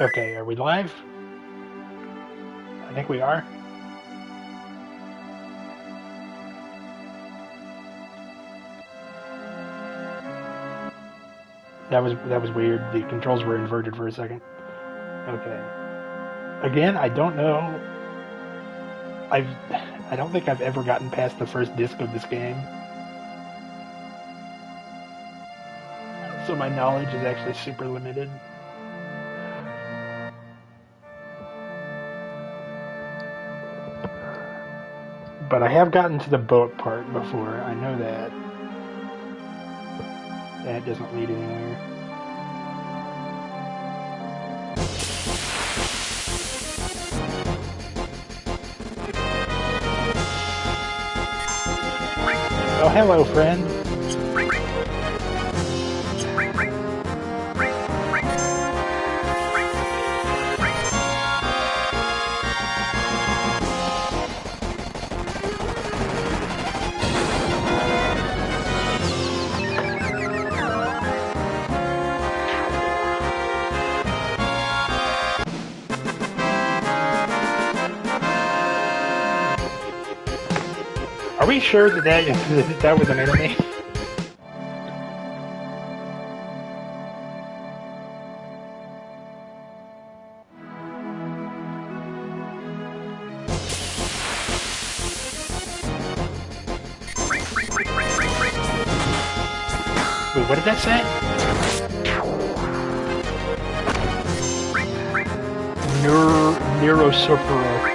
Okay, are we live? I think we are. That was weird. The controls were inverted for a second. Okay. Again, I don't know. I've I don't think I've ever gotten past the first disc of this game. So my knowledge is actually super limited. But I have gotten to the boat part before. I know that. That doesn't lead anywhere. Oh, hello, friend. Are we sure that that was an enemy? Wait, what did that say? Neurosurfer.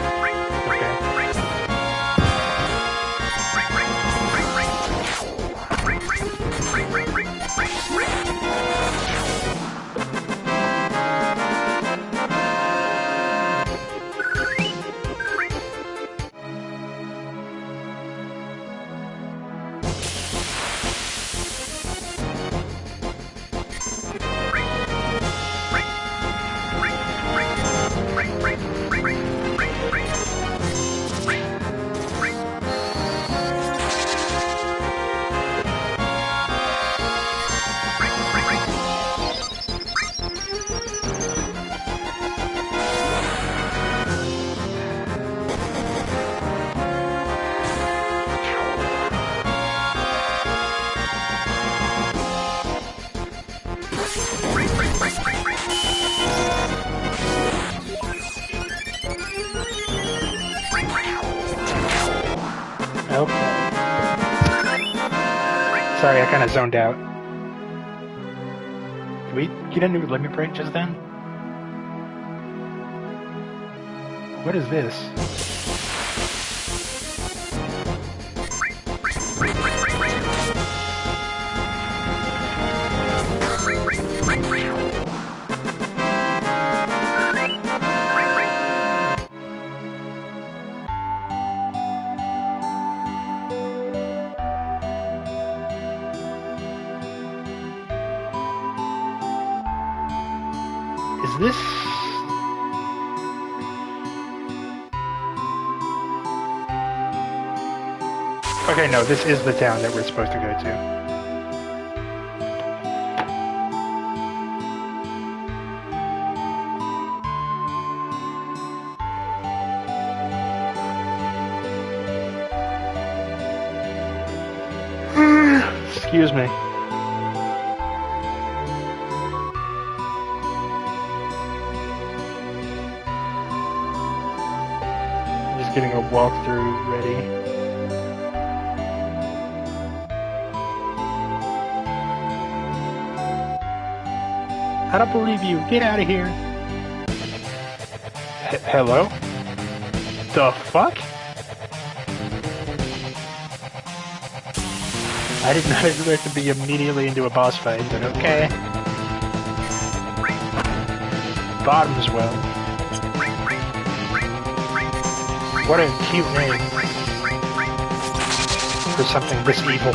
Okay. Sorry, I kind of zoned out. Did we get a new limit break just then? What is this? Is this... Okay, no, this is the town that we're supposed to go to. Excuse me. Just getting a walkthrough ready. I don't believe you. Get out of here. Hello? The fuck? I did not expect to be immediately into a boss fight, but okay. Bottom's well. What a cute name for something this evil.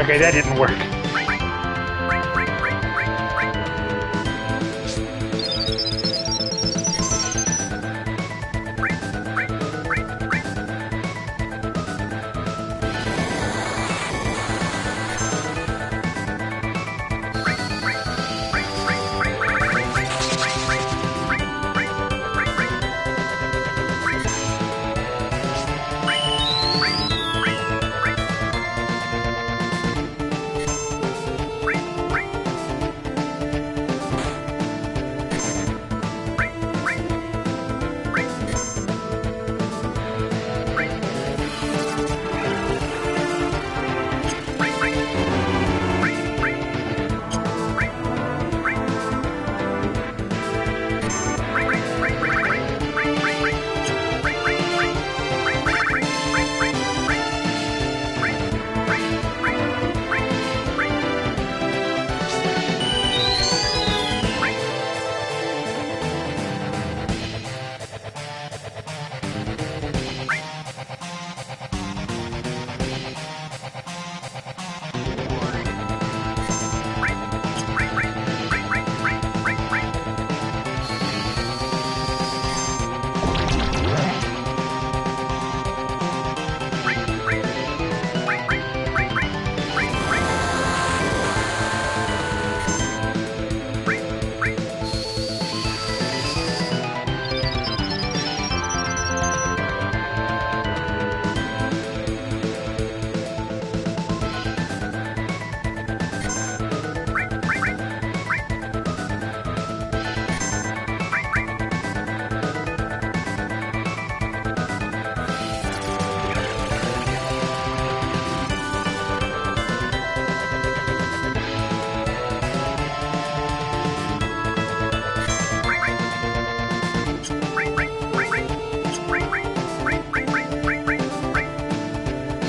Okay, that didn't work.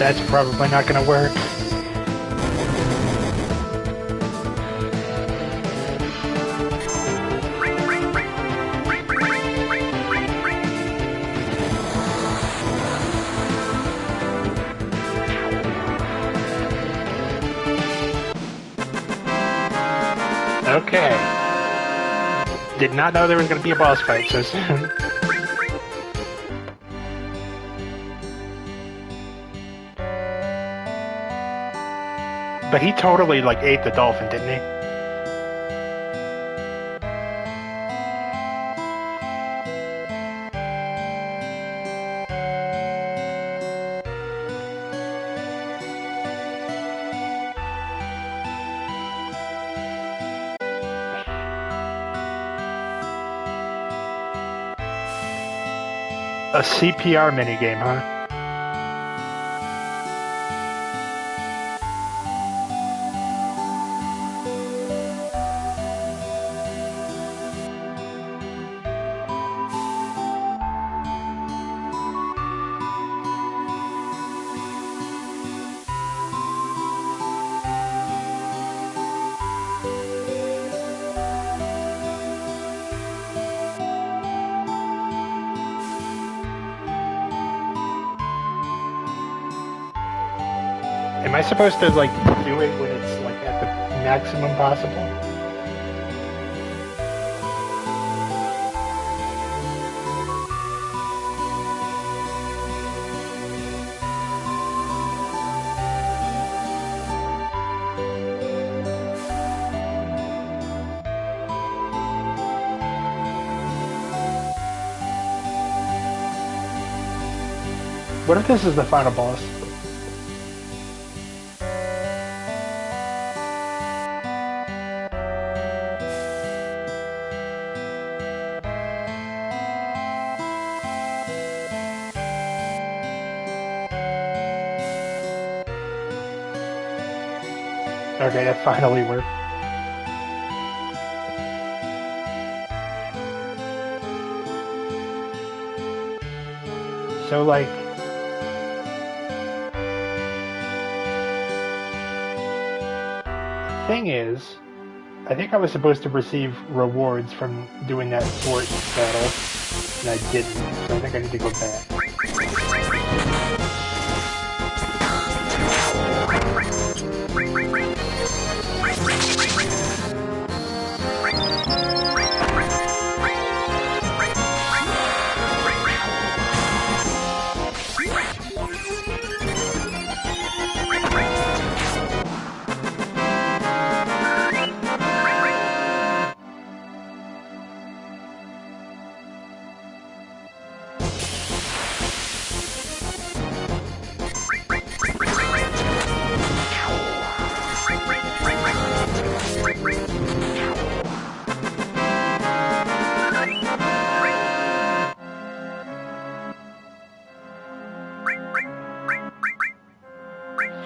That's probably not gonna work. Okay. Did not know there was gonna be a boss fight so soon. But he totally, like, ate the dolphin, didn't he? A CPR minigame, huh? Am I supposed to, like, do it when it's, like, at the maximum possible? What if this is the final boss? Okay, that finally worked. So, like... thing is, I think I was supposed to receive rewards from doing that fort battle, and I didn't, so I think I need to go back.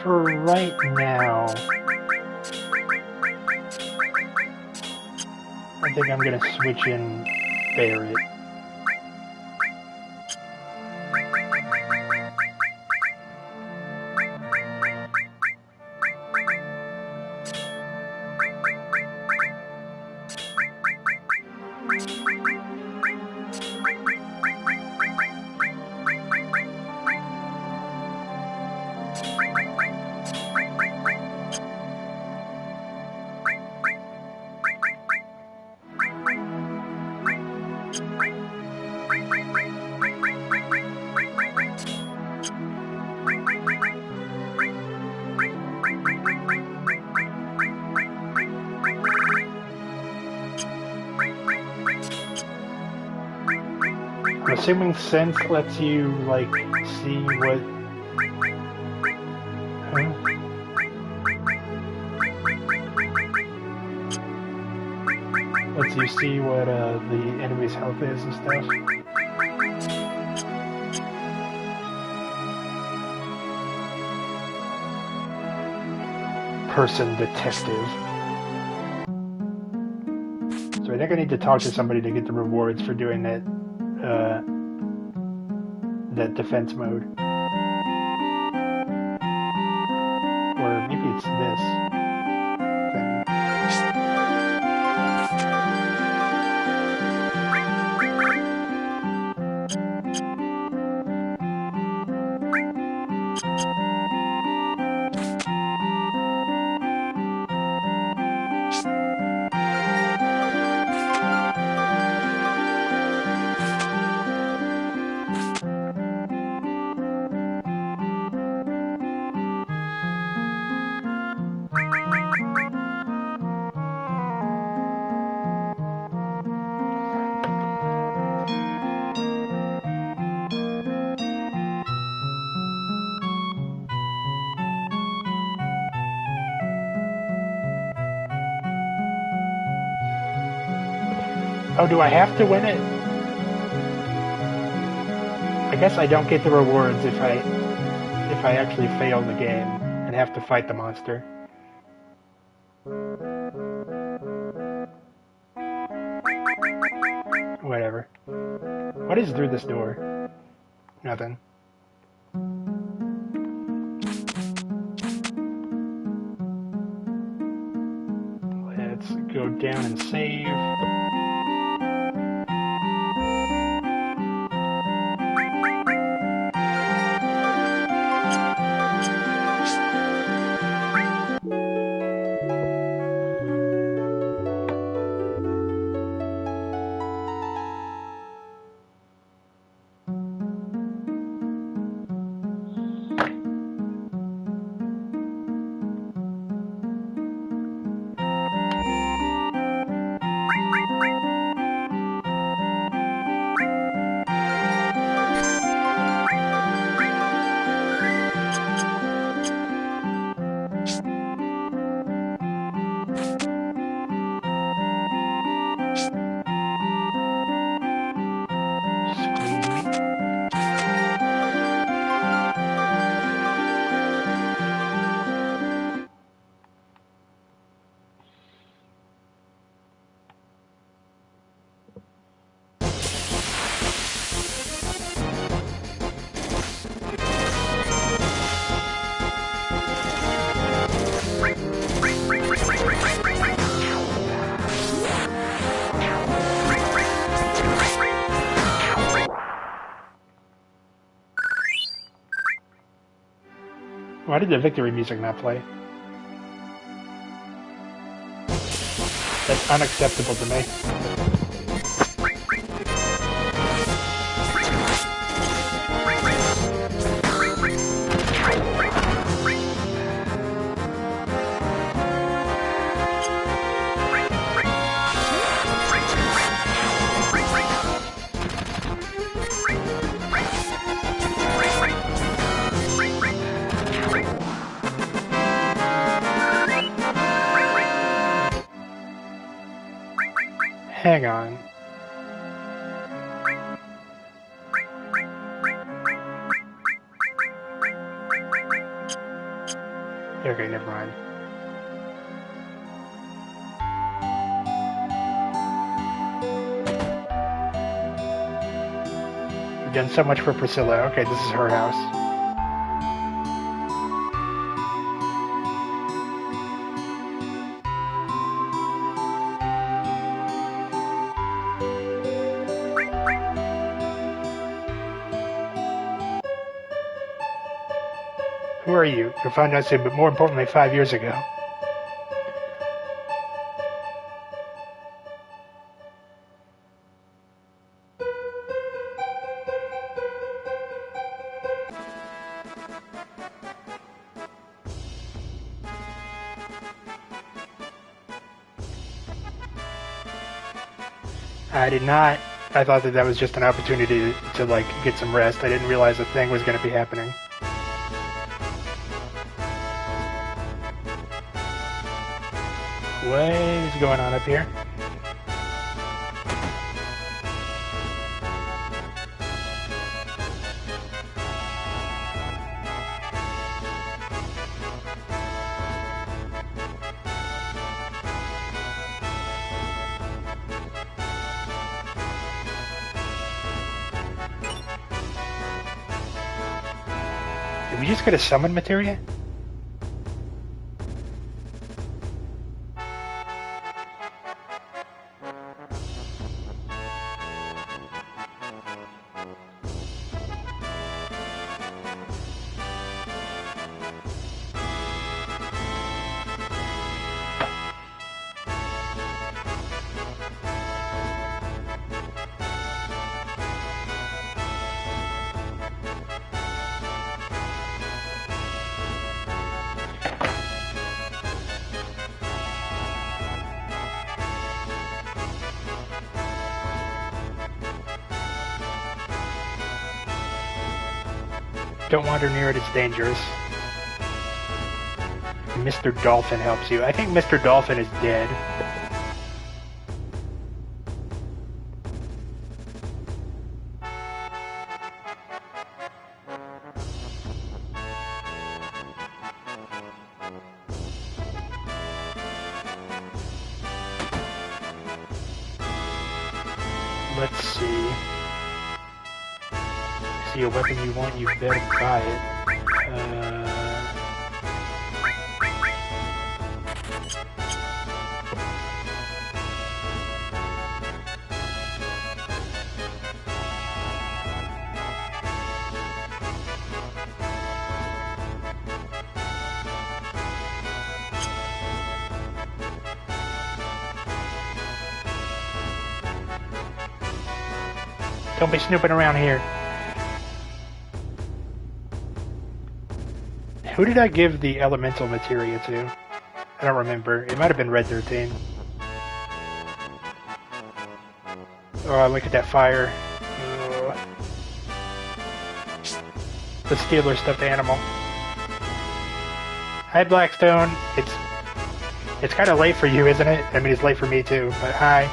for right now, I think I'm gonna switch in Barret. I'm assuming Sense lets you, like, see what... Huh? Lets you see what, the enemy's health is and stuff. Person detective. So I think I need to talk to somebody to get the rewards for doing that, that defense mode. Or maybe it's this thing. Oh, do I have to win it? I guess I don't get the rewards if I actually fail the game and have to fight the monster. Whatever. What is through this door? Nothing. Let's go down and save. Why did the victory music not play? That's unacceptable to me. Hang on. Okay, never mind. You've done so much for Priscilla. Okay, this is her house. Who are you? You'll find out soon, but more importantly, 5 years ago. I did not. I thought that was just an opportunity to like, get some rest. I didn't realize a thing was going to be happening. What is going on up here? Did we just get a summon materia? Don't wander near it, it's dangerous. Mr. Dolphin helps you. I think Mr. Dolphin is dead. Let's see. See a weapon you want, you better buy it. Don't be snooping around here. Who did I give the elemental materia to? I don't remember. It might have been Red 13. Oh, look at that fire. Oh. The Steeler stuffed animal. Hi, Blackstone. It's kind of late for you, isn't it? I mean, it's late for me too, but hi.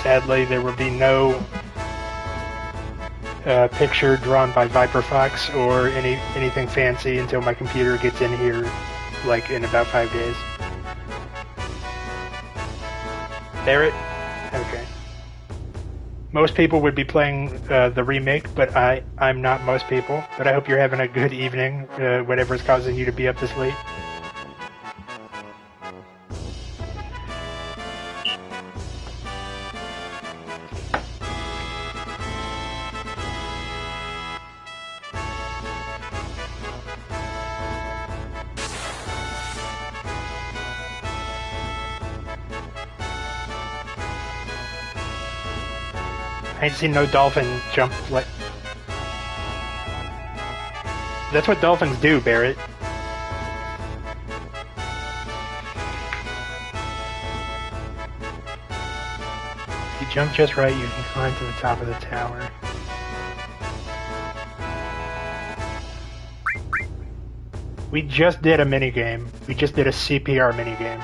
Sadly, there will be no picture drawn by Viper Fox or anything fancy until my computer gets in here, like in about 5 days. Barrett? Okay. Most people would be playing the remake, but I'm not most people. But I hope you're having a good evening, whatever is causing you to be up this late. I ain't seen no dolphin jump like... That's what dolphins do, Barrett. If you jump just right, you can climb to the top of the tower. We just did a minigame. We just did a CPR minigame.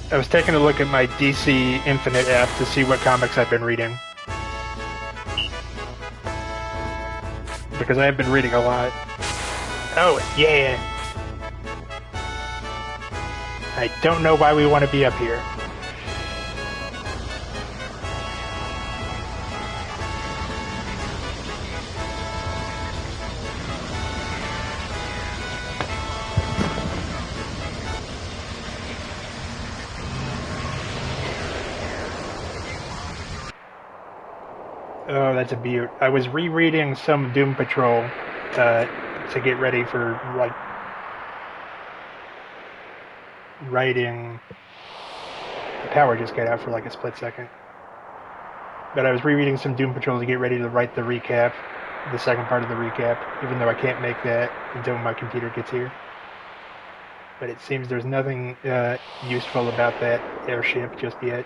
I was taking a look at my DC Infinite app to see what comics I've been reading. Because I have been reading a lot. Oh, yeah! I don't know why we want to be up here. Oh, that's a beaut. I was rereading some Doom Patrol to get ready for, like, writing. The power just got out for like a split second. But I was rereading some Doom Patrol to get ready to write the recap, the second part of the recap, even though I can't make that until my computer gets here. But it seems there's nothing useful about that airship just yet.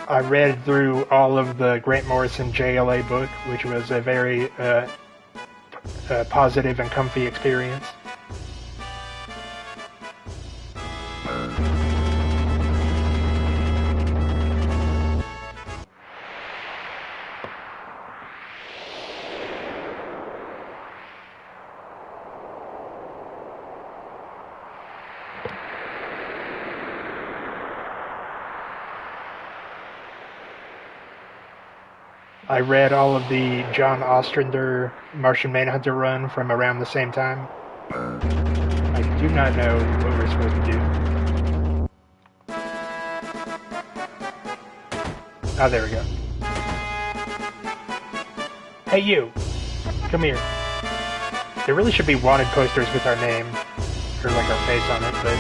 I read through all of the Grant Morrison JLA book, which was a very positive and comfy experience. I read all of the John Ostrander Martian Manhunter run from around the same time. I do not know what we're supposed to do. Oh, there we go. Hey, you! Come here. There really should be wanted posters with our name, or like our face on it, but...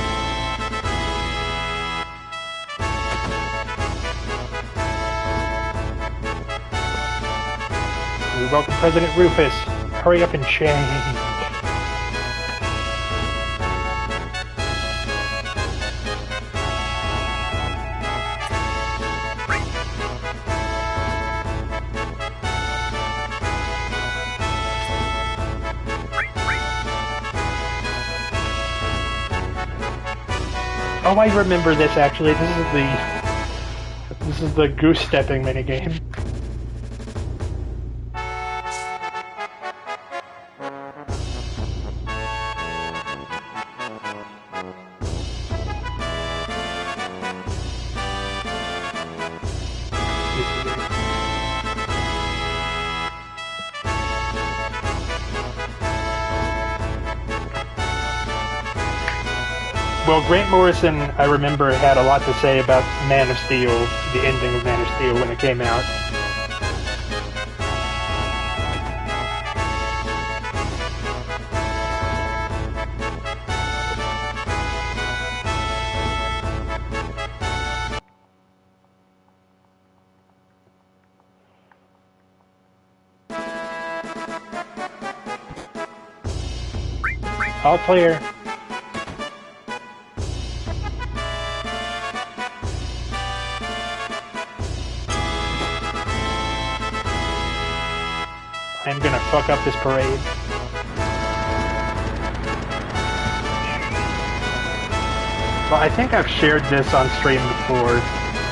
We welcome President Rufus. Hurry up and change. Oh, I remember this actually. This is the goose stepping minigame. Well, Grant Morrison, I remember, had a lot to say about Man of Steel, the ending of Man of Steel when it came out. All clear. I'm gonna fuck up this parade. Well, I think I've shared this on stream before.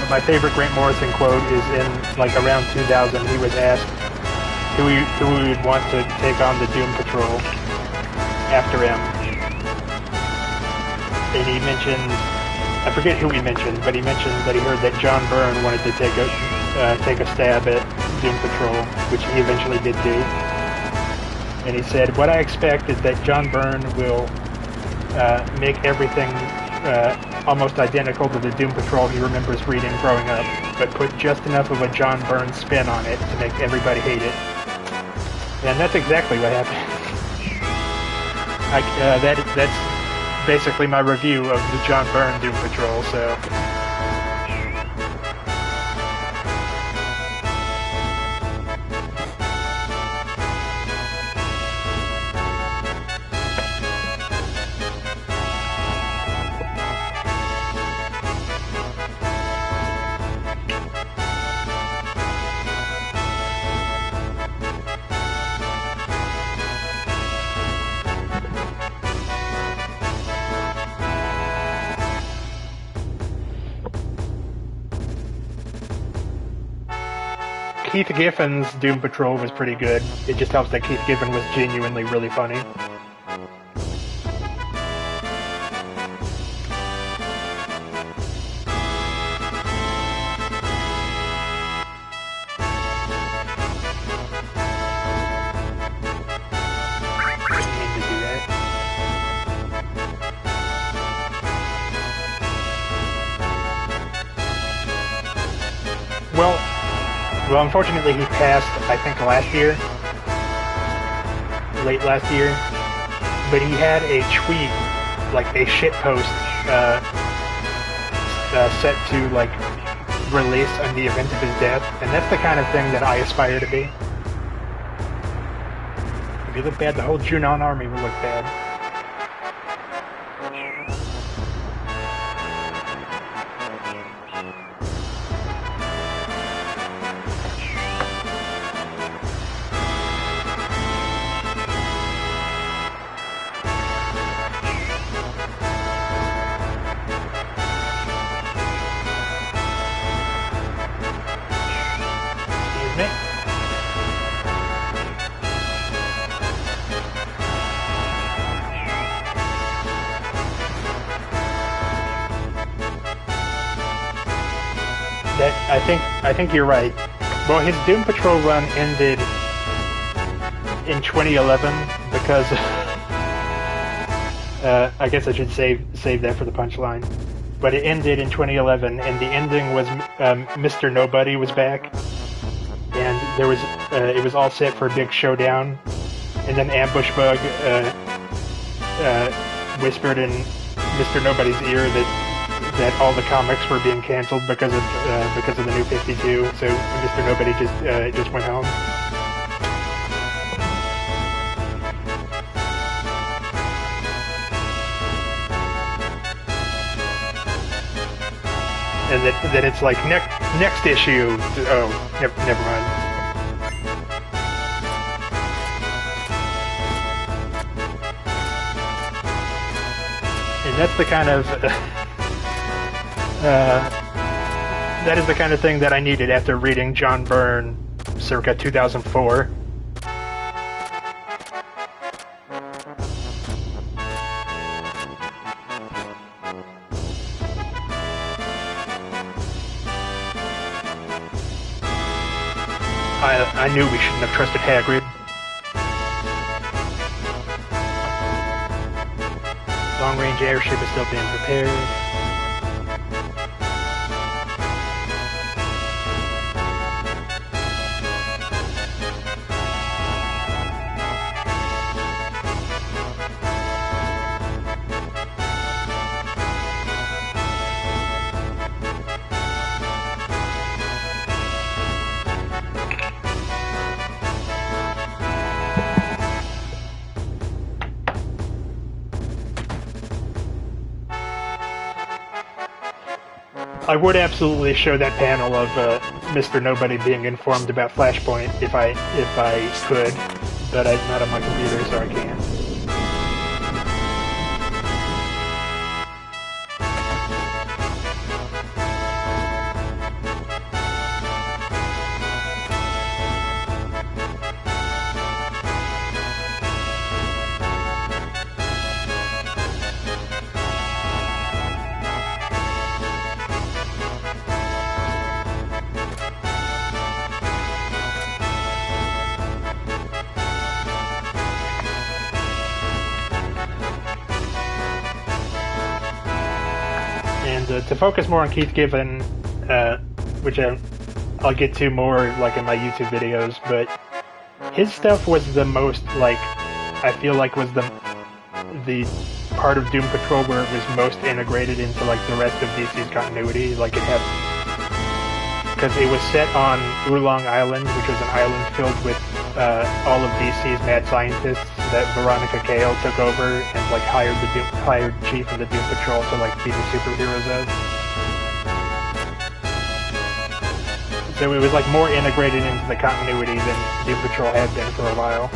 My favorite Grant Morrison quote is in, like, around 2000. He was asked who he would want to take on the Doom Patrol after him. And he mentioned, I forget who he mentioned, but he mentioned that he heard that John Byrne wanted to take a stab at Doom Patrol, which he eventually did do. And he said, what I expect is that John Byrne will make everything almost identical to the Doom Patrol he remembers reading growing up, but put just enough of a John Byrne spin on it to make everybody hate it. And that's exactly what happened. That's basically my review of the John Byrne Doom Patrol, so... Keith Giffen's Doom Patrol was pretty good. It just helps that Keith Giffen was genuinely really funny. Well, unfortunately, he passed, I think, late last year, but he had a tweet, like a shitpost, set to, like, release on the event of his death, and that's the kind of thing that I aspire to be. If you look bad, the whole Junon army will look bad. I think you're right. Well, his Doom Patrol run ended in 2011 because I guess I should save that for the punchline. But it ended in 2011, and the ending was Mr. Nobody was back, and there was it was all set for a big showdown, and then Ambush Bug whispered in Mr. Nobody's ear that all the comics were being canceled because of the New 52. So Mr. Nobody just went home. And that it's like next issue. Oh, never mind. And that's the kind of. That is the kind of thing that I needed after reading John Byrne circa 2004. I knew we shouldn't have trusted Hagrid. Long-range airship is still being prepared. I would absolutely show that panel of Mr. Nobody being informed about Flashpoint if I could, but I'm not on my computer, so I can't. To focus more on Keith Giffen, which I'll get to more like in my YouTube videos, but his stuff was the most like I feel like was the part of Doom Patrol where it was most integrated into like the rest of DC's continuity. Like it had, because it was set on Oolong Island, which was an island filled with all of DC's mad scientists that Veronica Cale took over and like hired Chief of the Doom Patrol to like be the superheroes of. So it was like more integrated into the continuity than Doom Patrol had been for a while.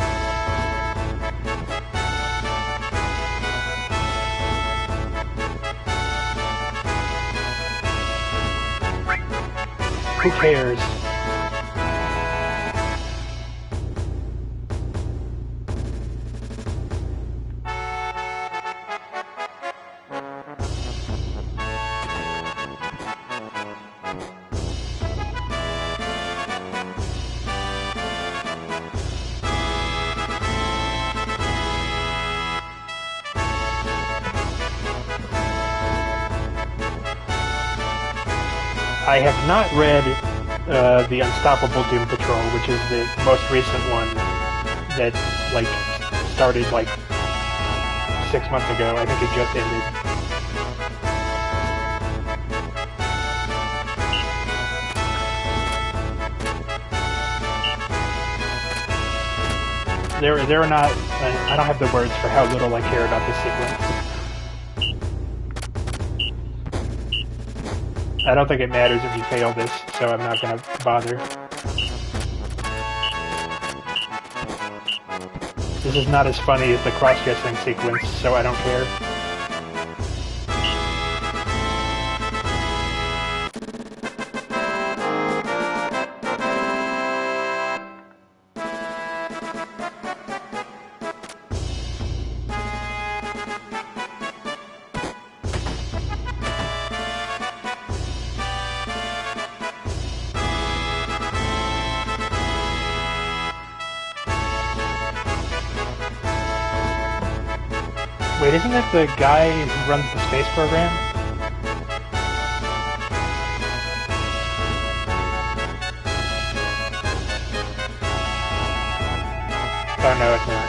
Who cares? I have not read the Unstoppable Doom Patrol, which is the most recent one that like started like 6 months ago. I think it just ended. There are not. I don't have the words for how little I care about this sequence. I don't think it matters if you fail this, so I'm not gonna bother. This is not as funny as the cross-dressing sequence, so I don't care. Wait, isn't it the guy who runs the space program? Oh no, it's not.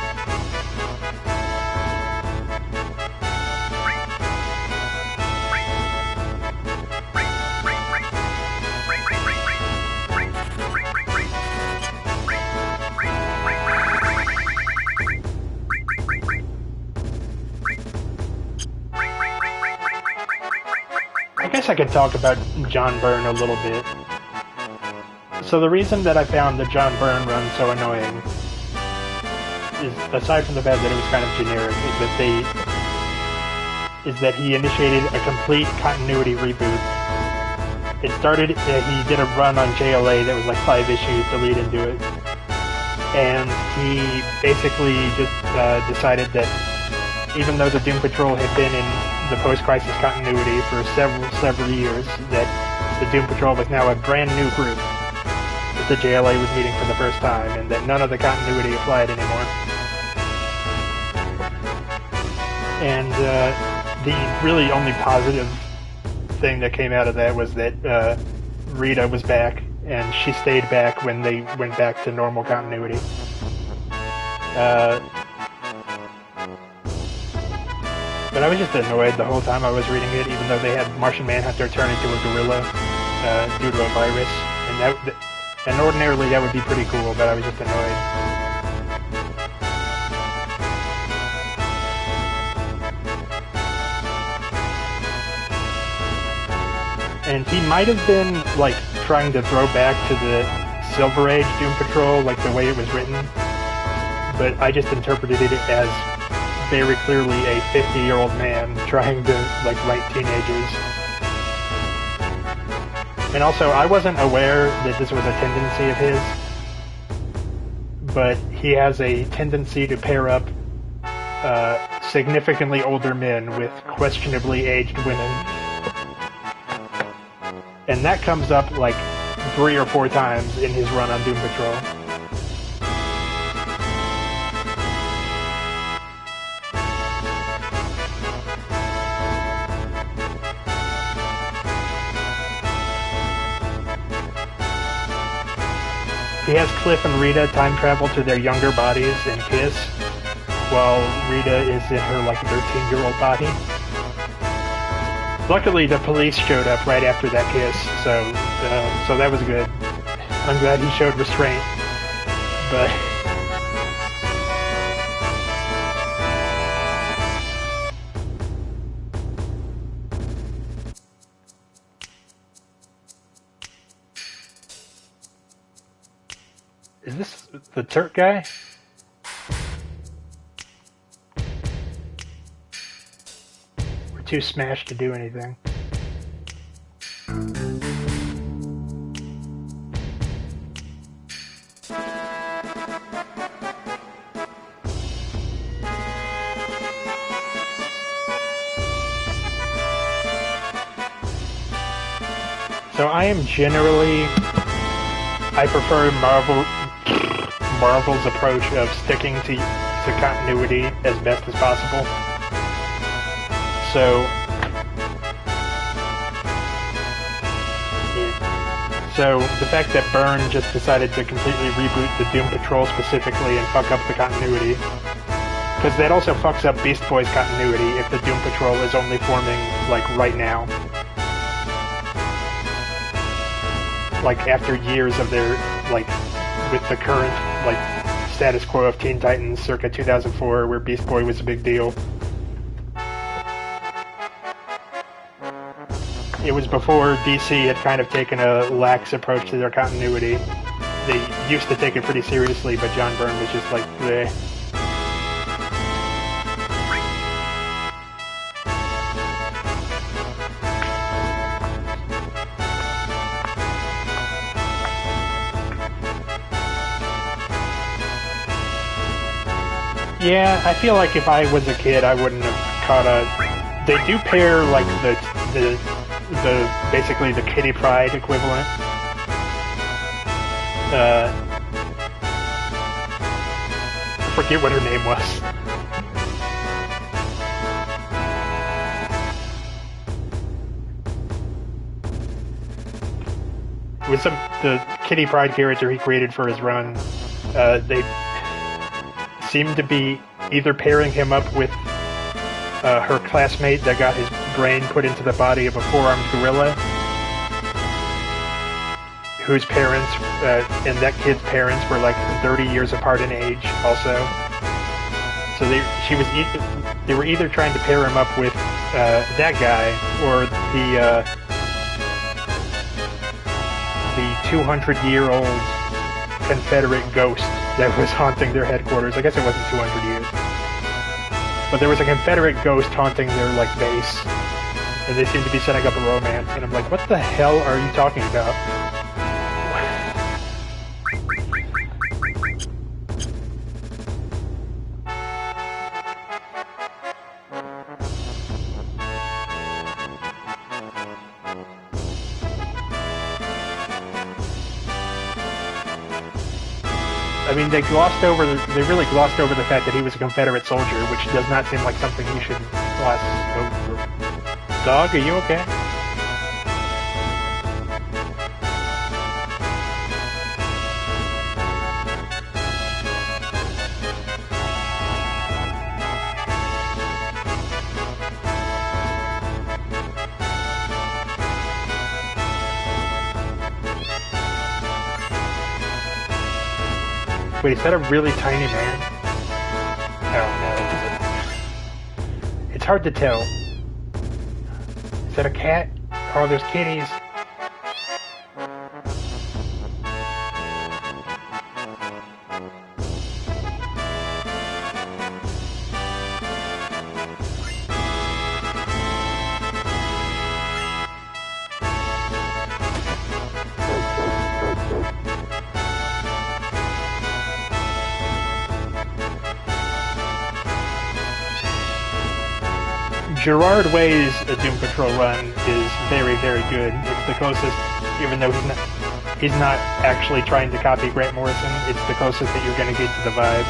I guess I could talk about John Byrne a little bit. So the reason that I found the John Byrne run so annoying is, aside from the fact that it was kind of generic, is that he initiated a complete continuity reboot. It started, he did a run on JLA that was like 5 issues to lead into it. And he basically just decided that even though the Doom Patrol had been in the post-crisis continuity for several years, that the Doom Patrol was now a brand new group that the JLA was meeting for the first time, and that none of the continuity applied anymore. And the really only positive thing that came out of that was that Rita was back, and she stayed back when they went back to normal continuity. But I was just annoyed the whole time I was reading it, even though they had Martian Manhunter turn into a gorilla due to a virus. And ordinarily that would be pretty cool, but I was just annoyed. And he might have been, like, trying to throw back to the Silver Age Doom Patrol, like the way it was written. But I just interpreted it as very clearly a 50-year-old man trying to, like, write teenagers. And also, I wasn't aware that this was a tendency of his, but he has a tendency to pair up significantly older men with questionably aged women. And that comes up, like, 3 or 4 times in his run on Doom Patrol. He has Cliff and Rita time travel to their younger bodies and kiss, while Rita is in her, like, 13-year-old body. Luckily, the police showed up right after that kiss, so that was good. I'm glad he showed restraint, but... Is this the Turk guy? We're too smashed to do anything. So I am generally... I prefer Marvel's approach of sticking to continuity as best as possible. So So the fact that Byrne just decided to completely reboot the Doom Patrol specifically and fuck up the continuity, because that also fucks up Beast Boy's continuity if the Doom Patrol is only forming, like, right now. Like, after years of their, like, with the current, like, status quo of Teen Titans circa 2004, where Beast Boy was a big deal. It was before DC had kind of taken a lax approach to their continuity. They used to take it pretty seriously, but John Byrne was just like, bleh. Yeah, I feel like if I was a kid, I wouldn't have caught a... They do pair, like, the basically the Kitty Pryde equivalent. I forget what her name was. It was the Kitty Pryde character he created for his run. They seemed to be either pairing him up with her classmate that got his brain put into the body of a four-armed gorilla, whose parents, and that kid's parents were like 30 years apart in age also. So they were either trying to pair him up with that guy or the 200-year-old Confederate ghost that was haunting their headquarters. I guess it wasn't 200 years. But there was a Confederate ghost haunting their, like, base. And they seemed to be setting up a romance. And I'm like, what the hell are you talking about? I mean, they really glossed over the fact that he was a Confederate soldier, which does not seem like something you should gloss over. Dog, are you okay? Wait, is that a really tiny man? Oh no. It's hard to tell. Is that a cat? Oh, there's kitties. Gerard Way's Doom Patrol run is very, very good. It's the closest, even though he's not actually trying to copy Grant Morrison, it's the closest that you're going to get to the vibe.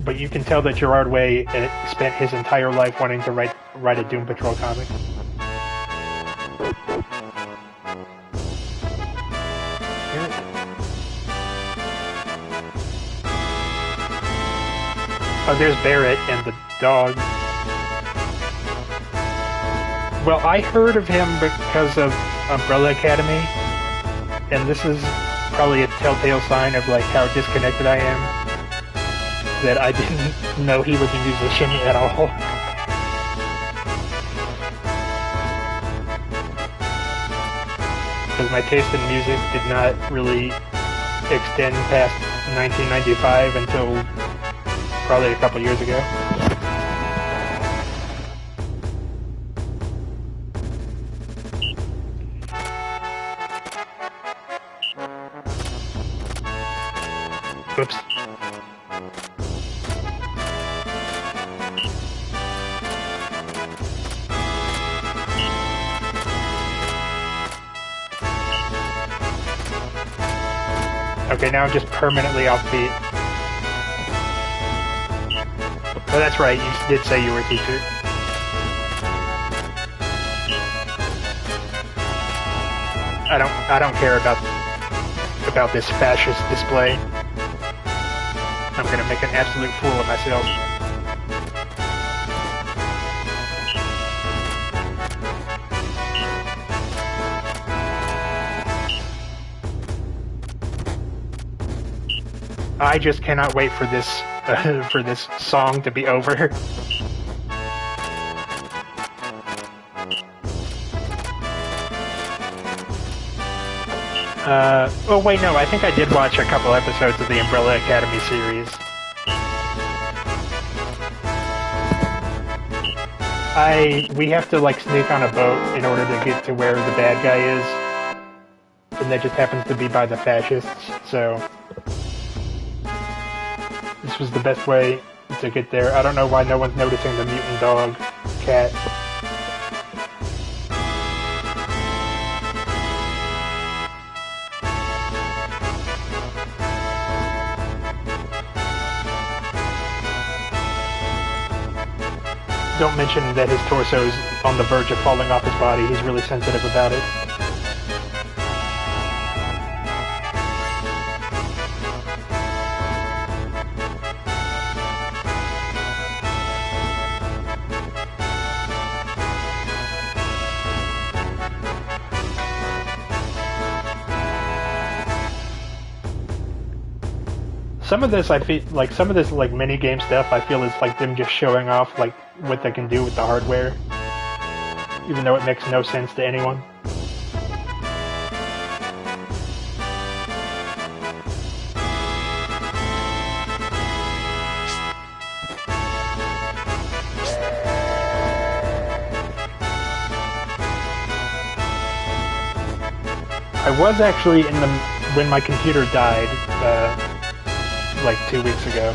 But you can tell that Gerard Way spent his entire life wanting to write a Doom Patrol comic. Oh, there's Barrett and the dog. Well, I heard of him because of Umbrella Academy, and this is probably a telltale sign of like how disconnected I am, that I didn't know he was a musician at all. Because my taste in music did not really extend past 1995 until probably a couple years ago. Oops. Okay, now I'm just permanently off beat. Oh, that's right. You did say you were a teacher. I don't care about this fascist display. I'm gonna make an absolute fool of myself. I just cannot wait for this song to be over. Oh wait, no, I think I did watch a couple episodes of the Umbrella Academy series. We have to like sneak on a boat in order to get to where the bad guy is, and that just happens to be by the fascists, so this was the best way to get there. I don't know why no one's noticing the mutant dog, cat. Don't mention that his torso's on the verge of falling off his body. He's really sensitive about it. Some of this, I feel like some of this like mini game stuff, I feel is like them just showing off like what they can do with the hardware, even though it makes no sense to anyone. I was actually when my computer died. Like 2 weeks ago.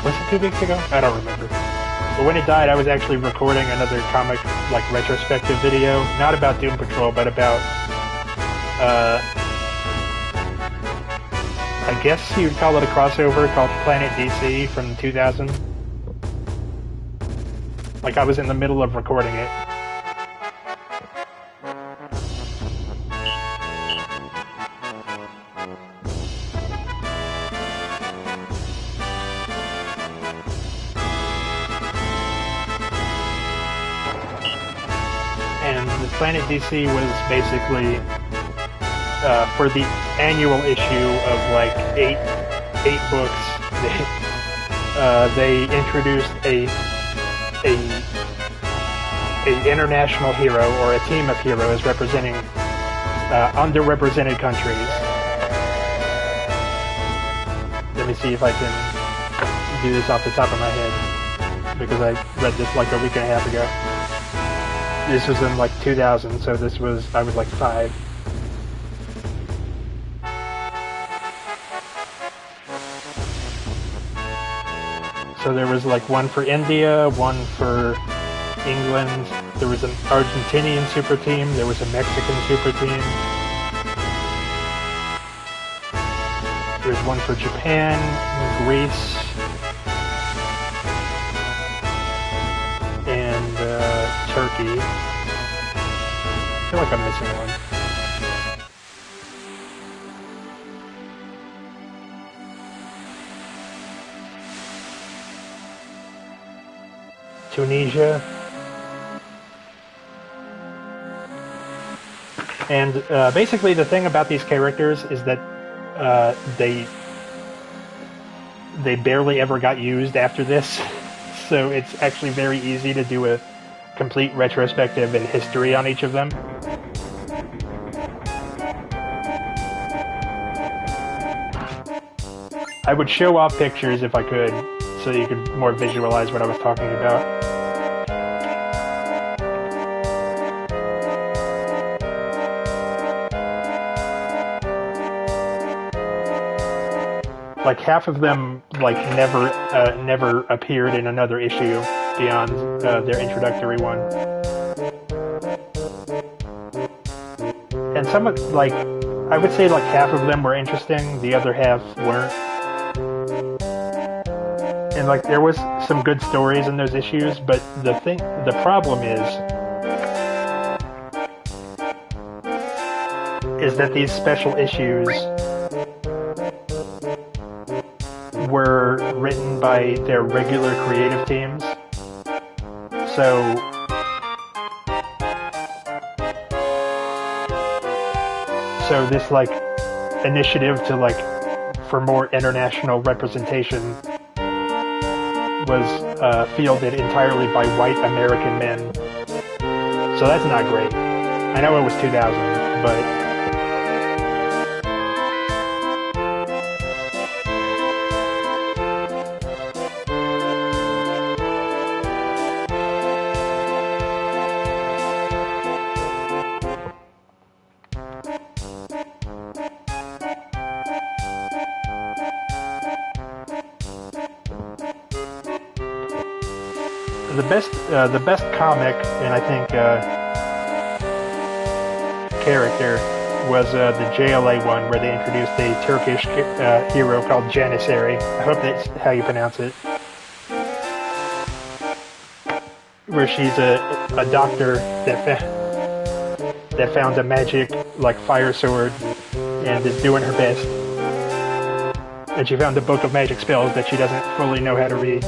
Was it 2 weeks ago? I don't remember. But when it died, I was actually recording another comic, like, retrospective video. Not about Doom Patrol, but about, I guess you'd call it a crossover called Planet DC from 2000. Like, I was in the middle of recording it. Planet DC was basically for the annual issue of like eight books. They introduced a international hero or a team of heroes representing underrepresented countries. Let me see if I can do this off the top of my head because I read this like a week and a half ago. This was in like 2000, so I was like 5. So there was like one for India, one for England, there was an Argentinian super team, there was a Mexican super team. There's one for Japan, Greece, and Turkey. I feel like I'm missing one. Tunisia. And basically the thing about these characters is that they barely ever got used after this. So it's actually very easy to do a complete retrospective and history on each of them. I would show off pictures if I could, so you could more visualize what I was talking about. Like half of them, like never appeared in another issue beyond their introductory one, and some like I would say like half of them were interesting, the other half weren't. and like there was some good stories in those issues, but the problem is that these special issues were written by their regular creative teams. So this like initiative to like for more international representation was fielded entirely by white American men. So that's not great. I know it was 2000, but the best comic, and I think character was the JLA one, where they introduced a Turkish hero called Janissary. I hope that's how you pronounce it. Where she's a doctor that found a magic like fire sword and is doing her best. And she found a book of magic spells that she doesn't fully know how to read.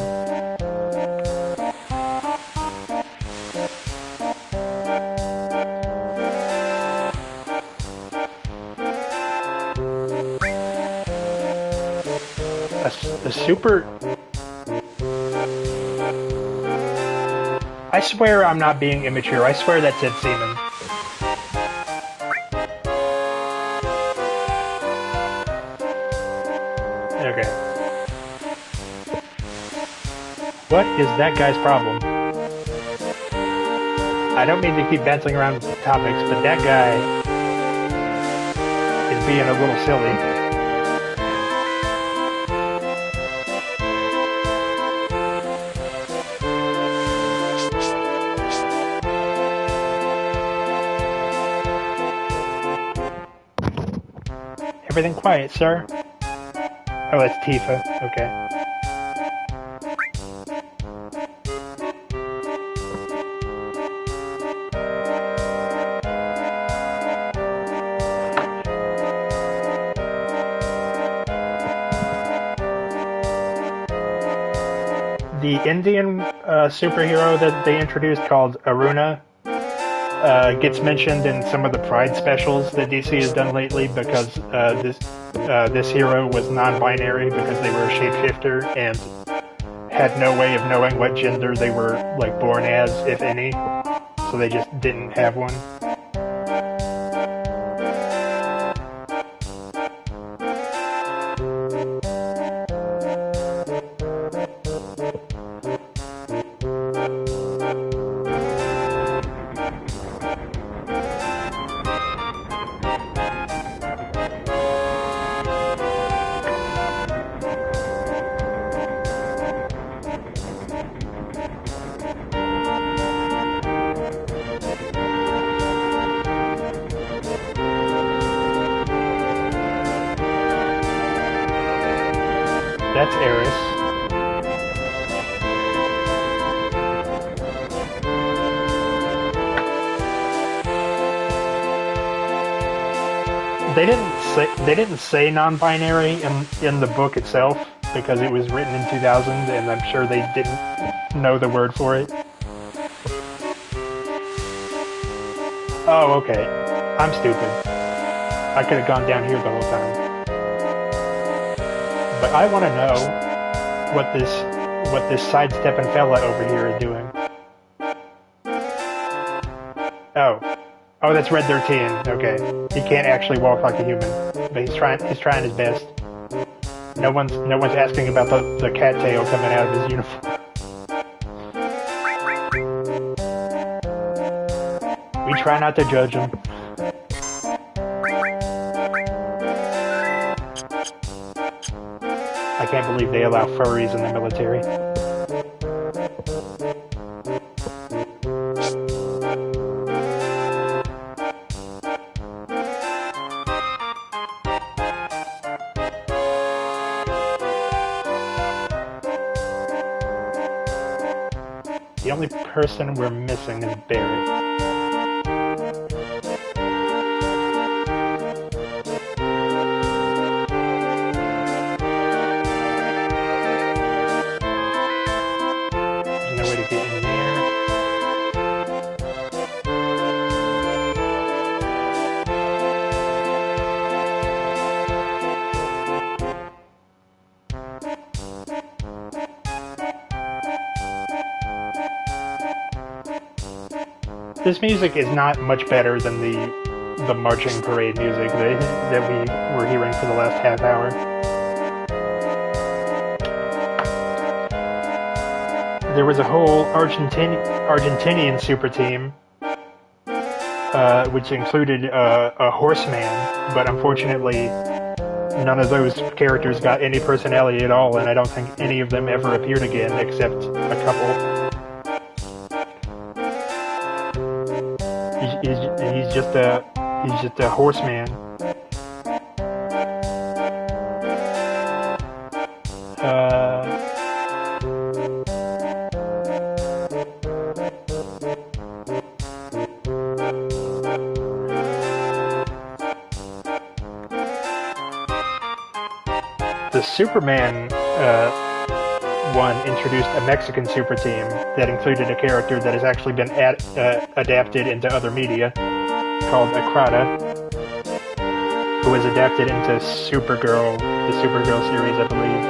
A super... I swear I'm not being immature. I swear that said semen. Okay. What is that guy's problem? I don't mean to keep bouncing around topics, but that guy is being a little silly. Everything quiet, sir? Oh, that's Tifa. Okay. The Indian superhero that they introduced called Aruna gets mentioned in some of the Pride specials that DC has done lately because this hero was non-binary because they were a shapeshifter and had no way of knowing what gender they were like born as, if any. So they just didn't have one. That's Eris. They didn't say non-binary in the book itself because it was written in 2000 and I'm sure they didn't know the word for it. Oh, okay. I'm stupid. I could have gone down here the whole time. But I want to know what this sidestepping fella over here is doing. Oh, that's Red 13. Okay, he can't actually walk like a human, but he's trying his best. No one's asking about the cattail coming out of his uniform. We try not to judge him. I can't believe they allow furries in the military. person we're missing is Barrett. There's no way to get in there. This music is not much better than the marching parade music that we were hearing for the last half hour. There was a whole Argentinian super team, which included a horseman, but unfortunately none of those characters got any personality at all, and I don't think any of them ever appeared again except a couple. He's just a horseman. The Superman one introduced a Mexican super team that included a character that has actually been adapted into other media, called Akrata, who was adapted into Supergirl, the Supergirl series, I believe.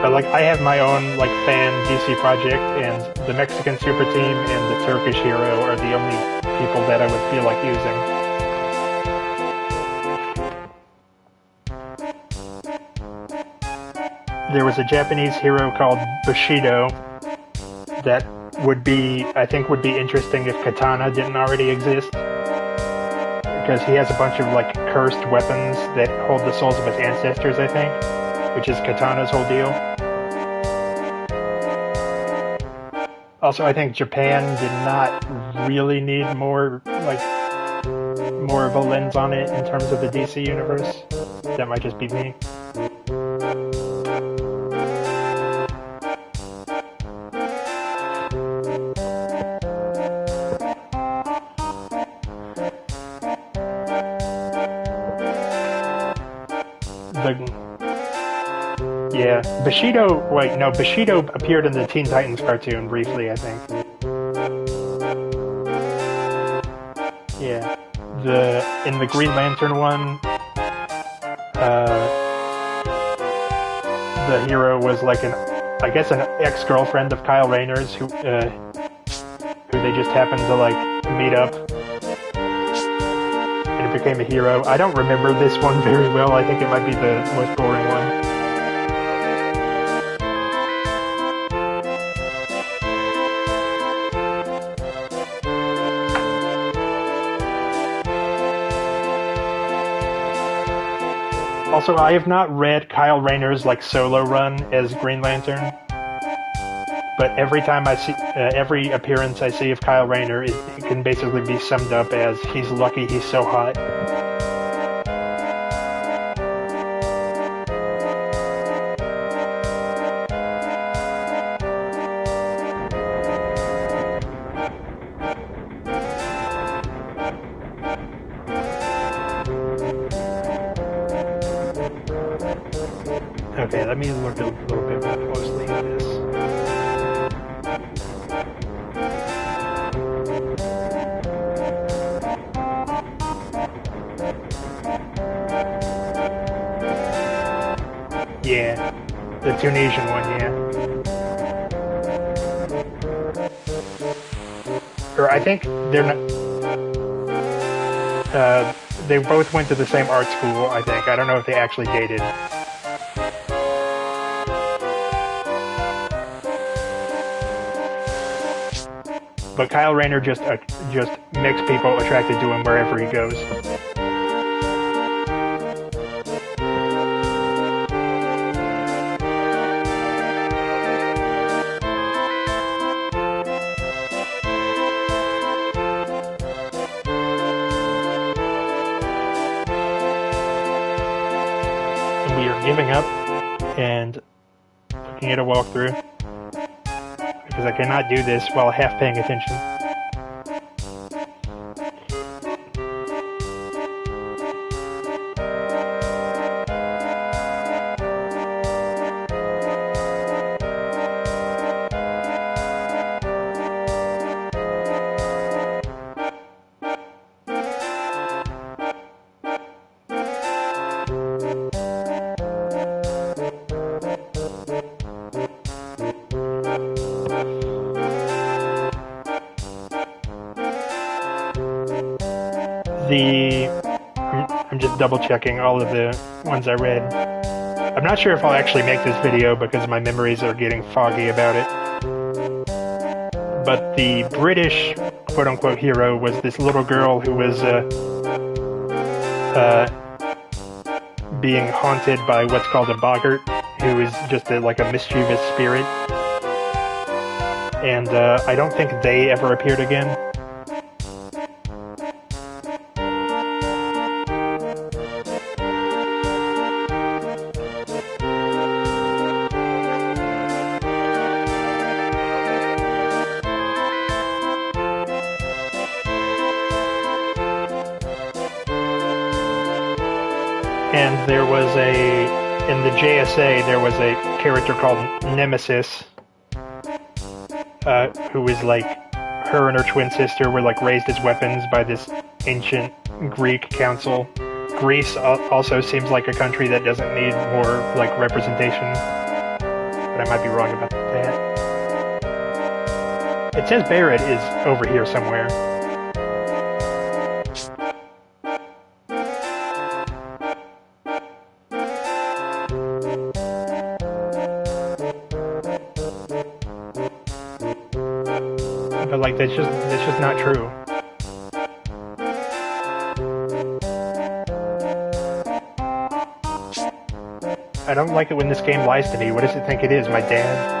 But like, I have my own like fan DC project, and the Mexican super team and the Turkish hero are the only people that I would feel like using. There was a Japanese hero called Bushido that I think would be interesting if Katana didn't already exist, because he has a bunch of like cursed weapons that hold the souls of his ancestors, I think, which is Katana's whole deal. Also, I think Japan did not really need more of a lens on it in terms of the DC universe. That might just be me. Bushido appeared in the Teen Titans cartoon briefly, I think. Yeah. In the Green Lantern one, the hero was like an ex-girlfriend of Kyle Rayner's who they just happened to like meet up, and it became a hero. I don't remember this one very well. I think it might be the most boring one. Also, I have not read Kyle Rayner's like solo run as Green Lantern, but every time I see every appearance I see of Kyle Rayner, it can basically be summed up as he's lucky he's so hot. Okay, let me look a little bit more closely at this. Yeah, the Tunisian one, yeah. Or I think they're not... they both went to the same art school, I think. I don't know if they actually dated. But Kyle Rayner just makes people attracted to him wherever he goes. And we are giving up, and looking at a walkthrough, because I cannot do this while half paying attention. I'm just double checking all of the ones I read. I'm not sure if I'll actually make this video because my memories are getting foggy about it. But the British quote-unquote hero was this little girl who was being haunted by what's called a boggart, who is just like a mischievous spirit. And I don't think they ever appeared again. And there was in the JSA, there was a character called Nemesis, who was like, her and her twin sister were like raised as weapons by this ancient Greek council. Greece also seems like a country that doesn't need more like representation, but I might be wrong about that. It says Barrett is over here somewhere. But like that's just not true. I don't like it when this game lies to me. What does it think it is, my dad?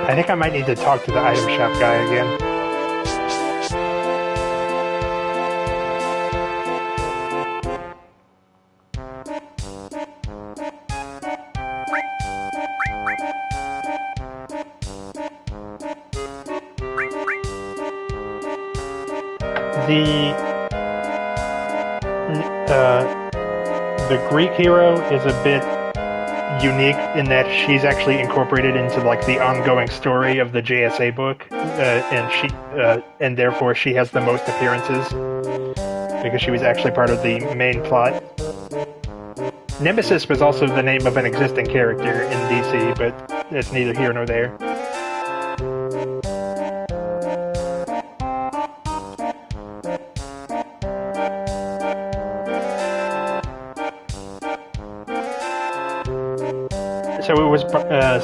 I think I might need to talk to the item shop guy again. The Greek hero is a bit unique in that she's actually incorporated into like the ongoing story of the JSA book, and therefore she has the most appearances because she was actually part of the main plot. Nemesis was also the name of an existing character in DC, but it's neither here nor there. So it was.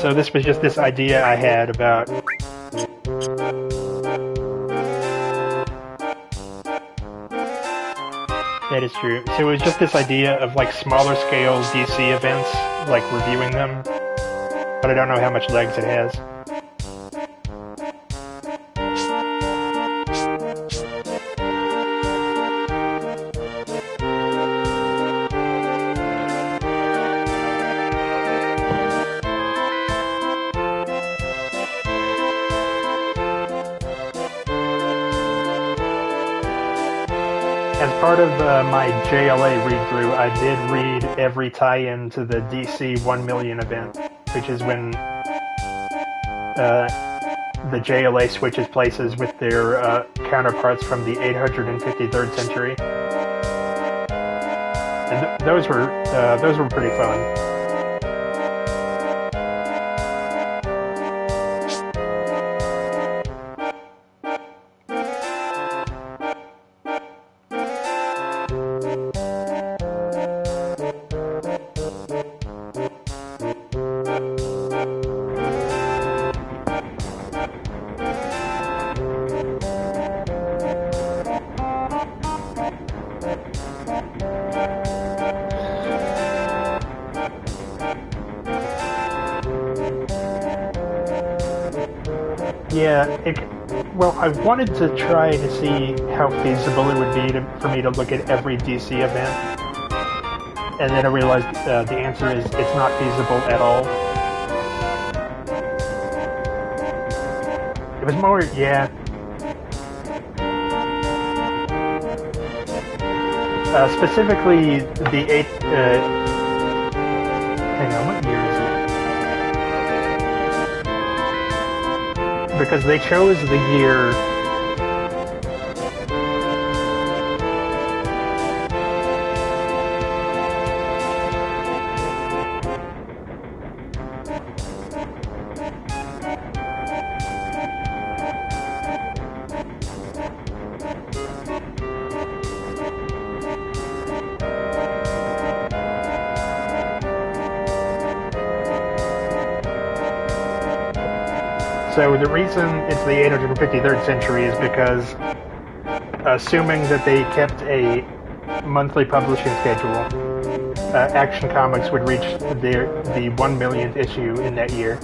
So this was just this idea I had about. That is true. So it was just this idea of like smaller scale DC events, like reviewing them, but I don't know how much legs it has. As part of my JLA read-through, I did read every tie-in to the DC 1 million event, which is when the JLA switches places with their counterparts from the 853rd century. And those were pretty fun. Yeah, well, I wanted to try to see how feasible it would be for me to look at every DC event, and then I realized the answer is it's not feasible at all. It was more, yeah. Specifically, the 8th. Hang on, what year is it? Because they chose the year. So the reason it's the 853rd century is because, assuming that they kept a monthly publishing schedule, Action Comics would reach the 1 millionth issue in that year.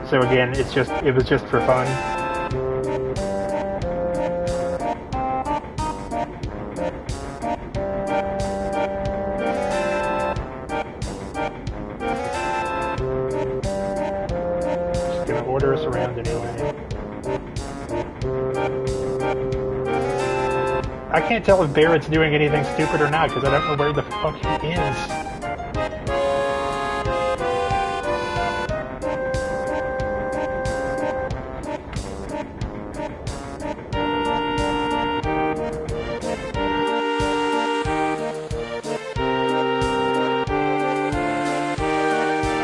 So again, it was just for fun. Order us around anyway. I can't tell if Barrett's doing anything stupid or not because I don't know where the fuck he is.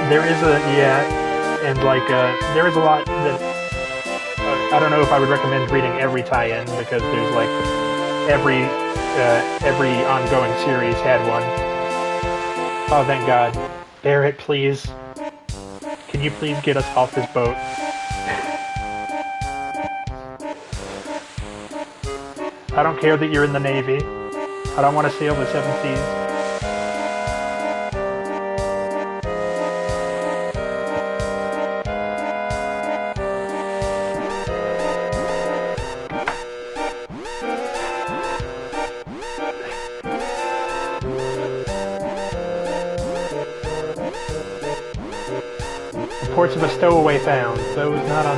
There is and like, there is a lot that, I don't know if I would recommend reading every tie-in, because there's like, every ongoing series had one. Oh, thank God. Barrett, please. Can you please get us off this boat? I don't care that you're in the Navy. I don't want to sail the 7 seas. Reports of a stowaway found. Those not on...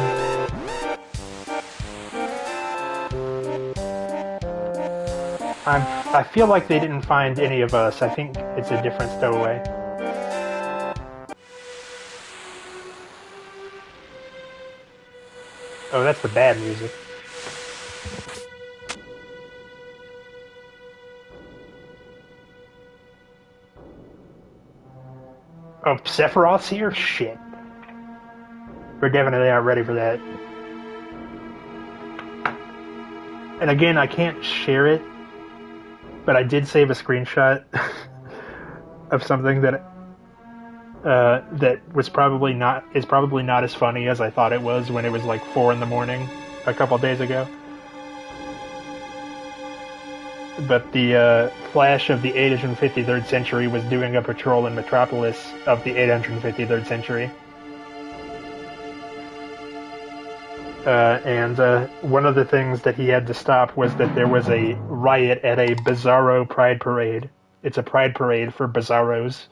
I feel like they didn't find any of us. I think it's a different stowaway. Oh, that's the bad music. Oh, Sephiroth's here? Shit. We're definitely not ready for that. And again, I can't share it, but I did save a screenshot of something that was probably not as funny as I thought it was when it was like 4 in the morning a couple days ago. But the Flash of the 853rd century was doing a patrol in Metropolis of the 853rd century. And one of the things that he had to stop was that there was a riot at a Bizarro Pride Parade. It's a pride parade for Bizarros.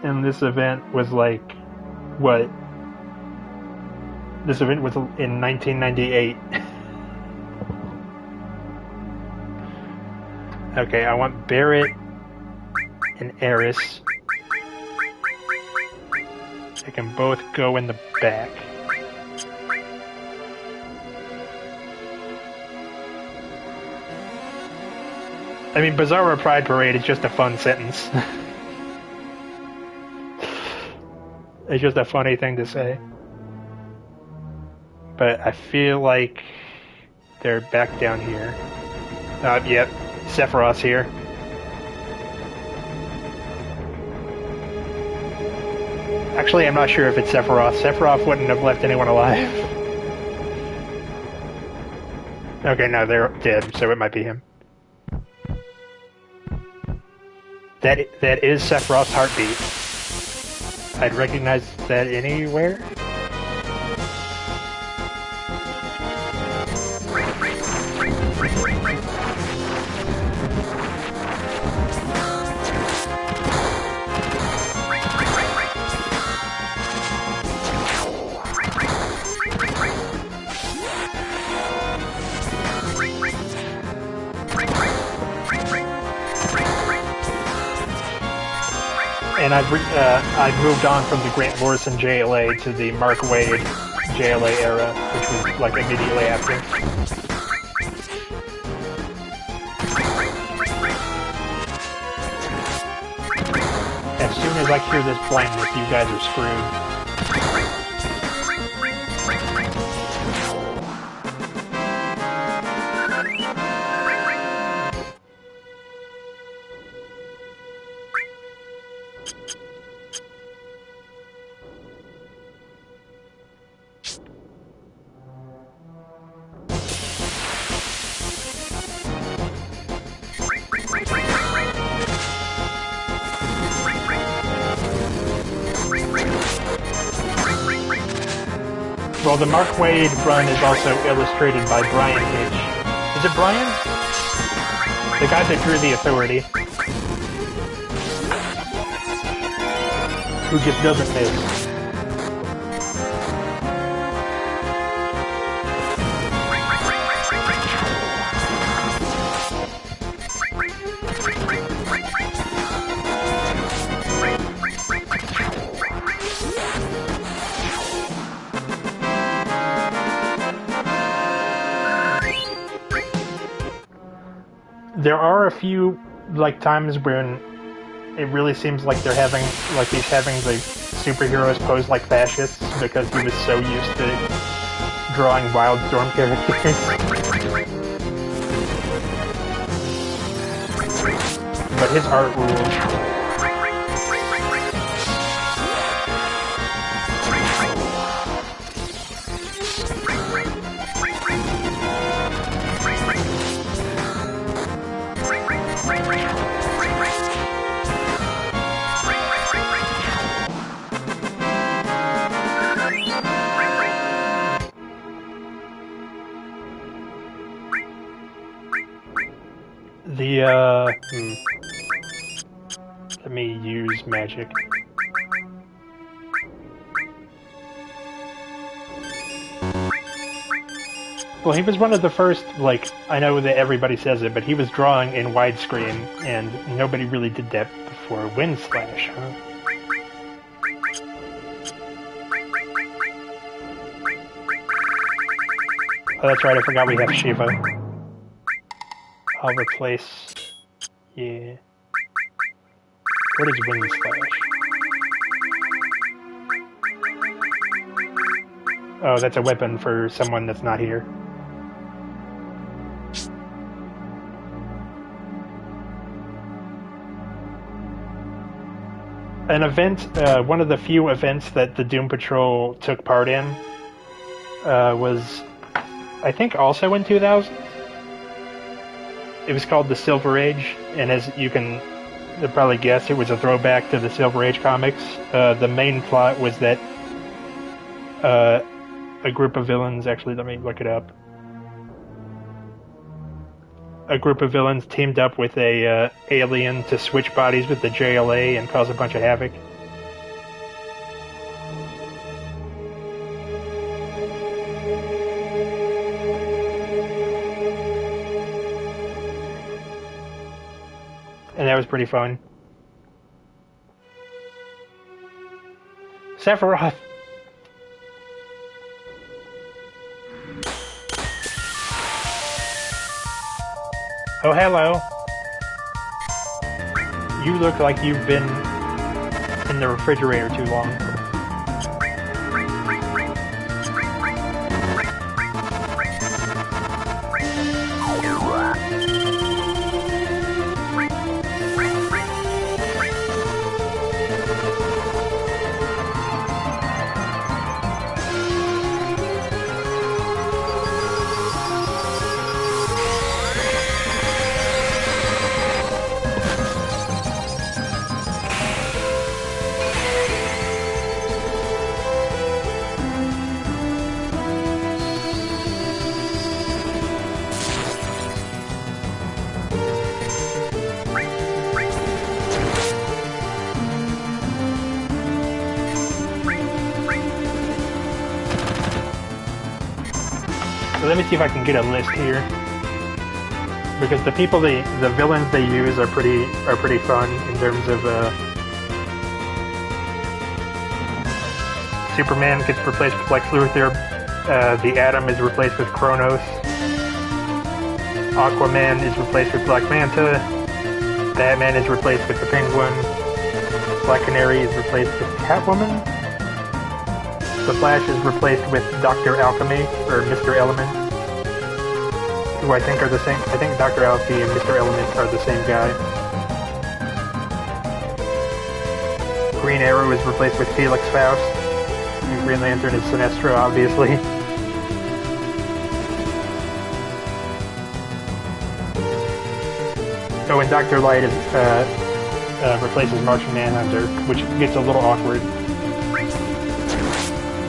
And this event was like, what? This event was in 1998. Okay, I want Barrett and Eris. They can both go in the back. I mean, Bizarro Pride Parade is just a fun sentence. It's just a funny thing to say. But I feel like they're back down here. Yep, Sephiroth's here. Actually, I'm not sure if it's Sephiroth. Sephiroth wouldn't have left anyone alive. Okay, no, they're dead, so it might be him. That is Sephiroth's heartbeat. I'd recognize that anywhere. And I've moved on from the Grant Morrison JLA to the Mark Waid JLA era, which was like immediately after. As soon as I cure this blindness, you guys are screwed. Well, the Mark Waid run is also illustrated by Brian Hitch. Is it Brian? The guy that drew The Authority. Who just doesn't miss. There are a few like times when it really seems like he's having the superheroes pose like fascists because he was so used to drawing Wildstorm characters. But his art rules. Let me use magic. Well, he was one of the first, like, I know that everybody says it, but he was drawing in widescreen, and nobody really did that before. Wind Slash, huh? Oh, that's right, I forgot we have Shiva. I'll replace... yeah. What is Wind Slash? Oh, that's a weapon for someone that's not here. An event, one of the few events that the Doom Patrol took part in was, I think, also in 2000. It was called the Silver Age, and as you can probably guess, it was a throwback to the Silver Age comics. The main plot was that a group of villains, actually, let me look it up. A group of villains teamed up with a alien to switch bodies with the JLA and cause a bunch of havoc. And that was pretty fun. Sephiroth! Oh, hello. You look like you've been in the refrigerator too long. So let me see if I can get a list here. Because the villains they use are pretty fun in terms of Superman gets replaced with Lex Luthor, the Atom is replaced with Kronos, Aquaman is replaced with Black Manta, Batman is replaced with the Penguin, Black Canary is replaced with Catwoman, The Flash is replaced with Dr. Alchemy, or Mr. Element, who I think are the same. I think Dr. Alchemy and Mr. Element are the same guy. Green Arrow is replaced with Felix Faust, and Green Lantern is Sinestro, obviously. Oh, and Dr. Light is, replaces Martian Manhunter, which gets a little awkward,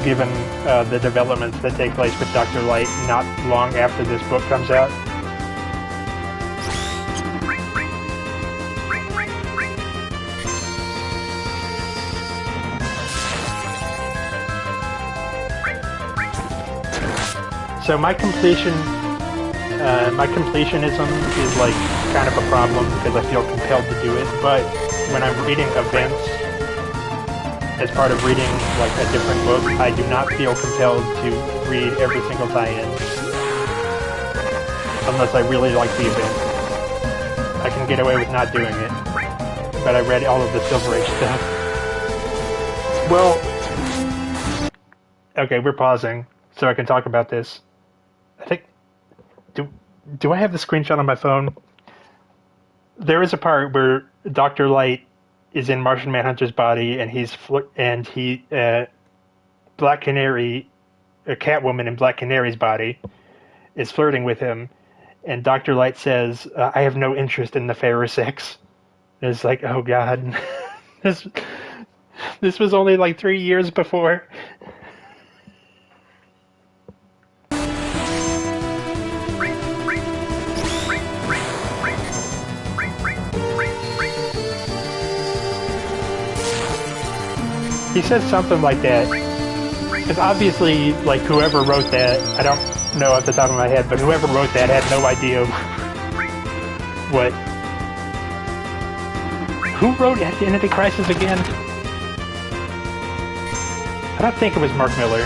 given the developments that take place with Dr. Light not long after this book comes out. So my completionism is like kind of a problem because I feel compelled to do it, but when I'm reading events as part of reading like a different book, I do not feel compelled to read every single tie-in unless I really like the event. I can get away with not doing it, but I read all of the Silver Age stuff. Well, okay, we're pausing so I can talk about this. I think, do I have the screenshot on my phone? There is a part where Dr. Light is in Martian Manhunter's body, and Black Canary, Catwoman in Black Canary's body, is flirting with him, and Dr. Light says, "I have no interest in the fairer sex." And it's like, oh god, this was only like 3 years before. He says something like that, because obviously, like, whoever wrote that, I don't know off the top of my head, but whoever wrote that had no idea what... Who wrote Identity Crisis again? I don't think it was Mark Miller.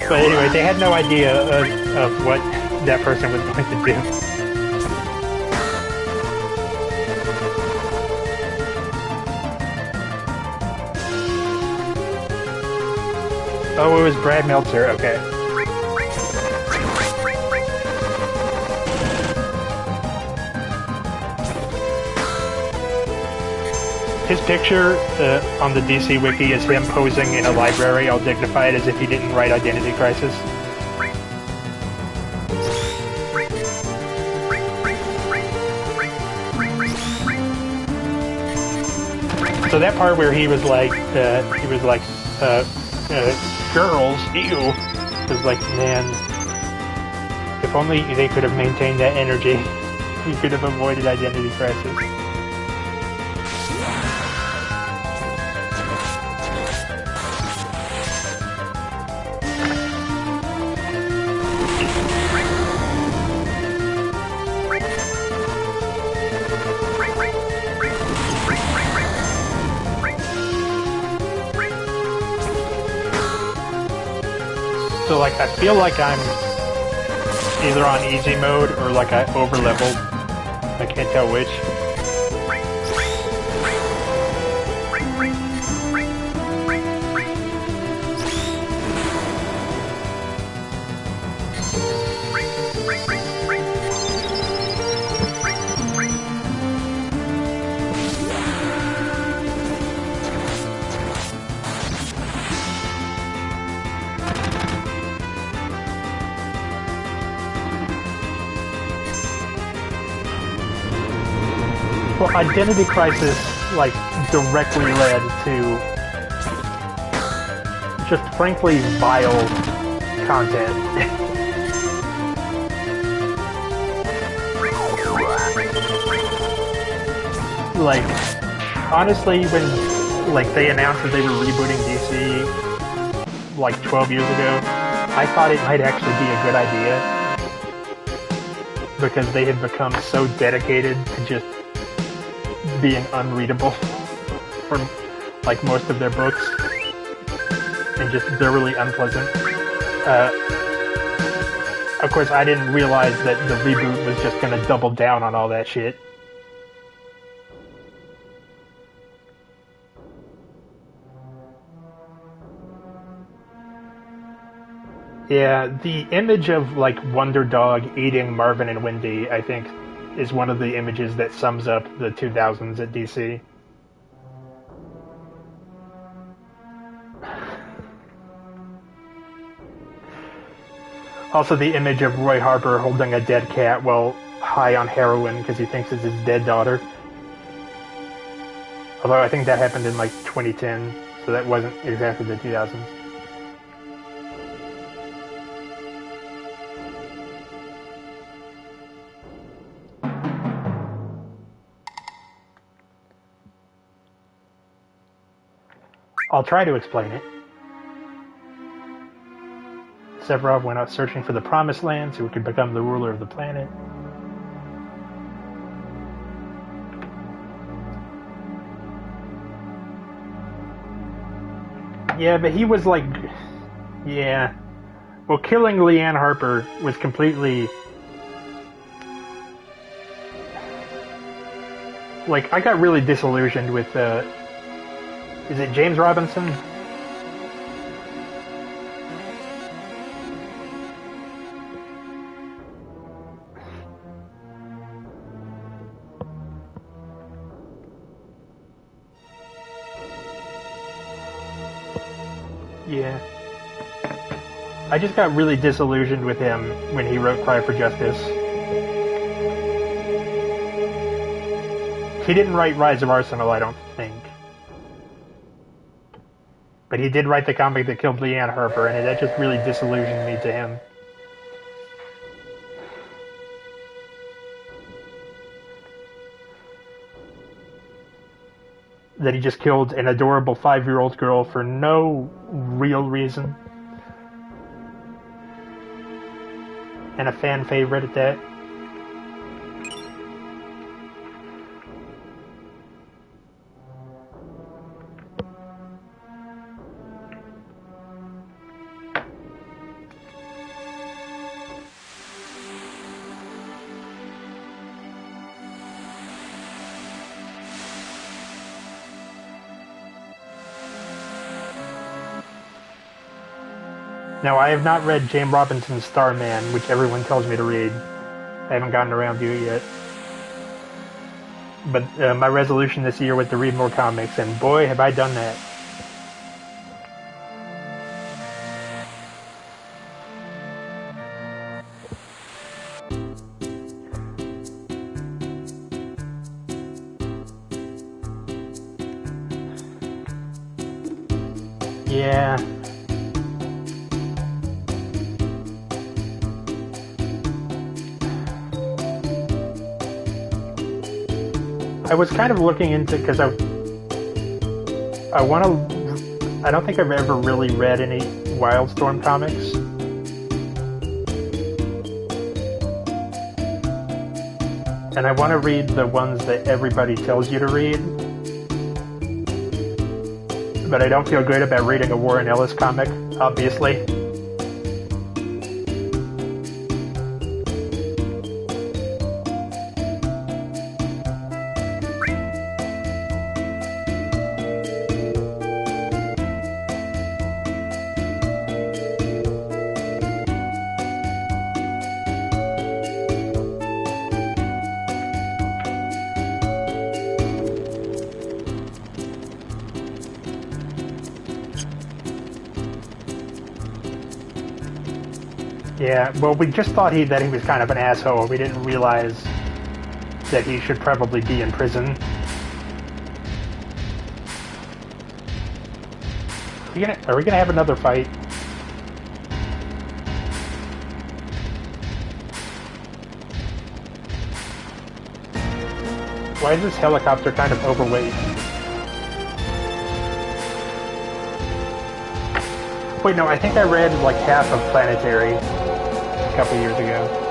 But anyway, they had no idea of what that person was going to do. Oh, it was Brad Meltzer, okay. His picture on the DC Wiki is him posing in a library, all dignified as if he didn't write Identity Crisis. So that part where he was like, girls, ew, was like, man, if only they could have maintained that energy, we could have avoided Identity Crisis. So, like, I feel like I'm either on easy mode or, like, I over-leveled. I can't tell which. Well, Identity Crisis, like, directly led to just frankly vile content. Like, honestly, when, like, they announced that they were rebooting DC, like 12 years ago, I thought it might actually be a good idea because they had become so dedicated to just being unreadable for like most of their books and just they're really unpleasant. Of course, I didn't realize that the reboot was just going to double down on all that shit. Yeah, the image of like Wonder Dog eating Marvin and Wendy, I think, is one of the images that sums up the 2000s at DC. Also, the image of Roy Harper holding a dead cat while high on heroin because he thinks it's his dead daughter. Although I think that happened in like 2010, so that wasn't exactly the 2000s. I'll try to explain it. Sephiroth went out searching for the Promised Land so he could become the ruler of the planet. Yeah, but he was like... Yeah. Well, killing Leanne Harper was completely... Like, I got really disillusioned with, is it James Robinson? Yeah. I just got really disillusioned with him when he wrote Cry for Justice. He didn't write Rise of Arsenal, I don't think. But he did write the comic that killed Leanne Harper, and that just really disillusioned me to him. That he just killed an adorable 5-year-old girl for no real reason. And a fan favorite at that. Now, I have not read James Robinson's Starman, which everyone tells me to read. I haven't gotten around to it yet. But my resolution this year was to read more comics, and boy, have I done that. Yeah. I was kind of looking into, because I want to, I don't think I've ever really read any Wildstorm comics. And I want to read the ones that everybody tells you to read. But I don't feel good about reading a Warren Ellis comic, obviously. Yeah, well, we just thought that he was kind of an asshole. We didn't realize that he should probably be in prison. Are we gonna have another fight? Why is this helicopter kind of overweight? Wait, no, I think I read like half of Planetary a couple years ago.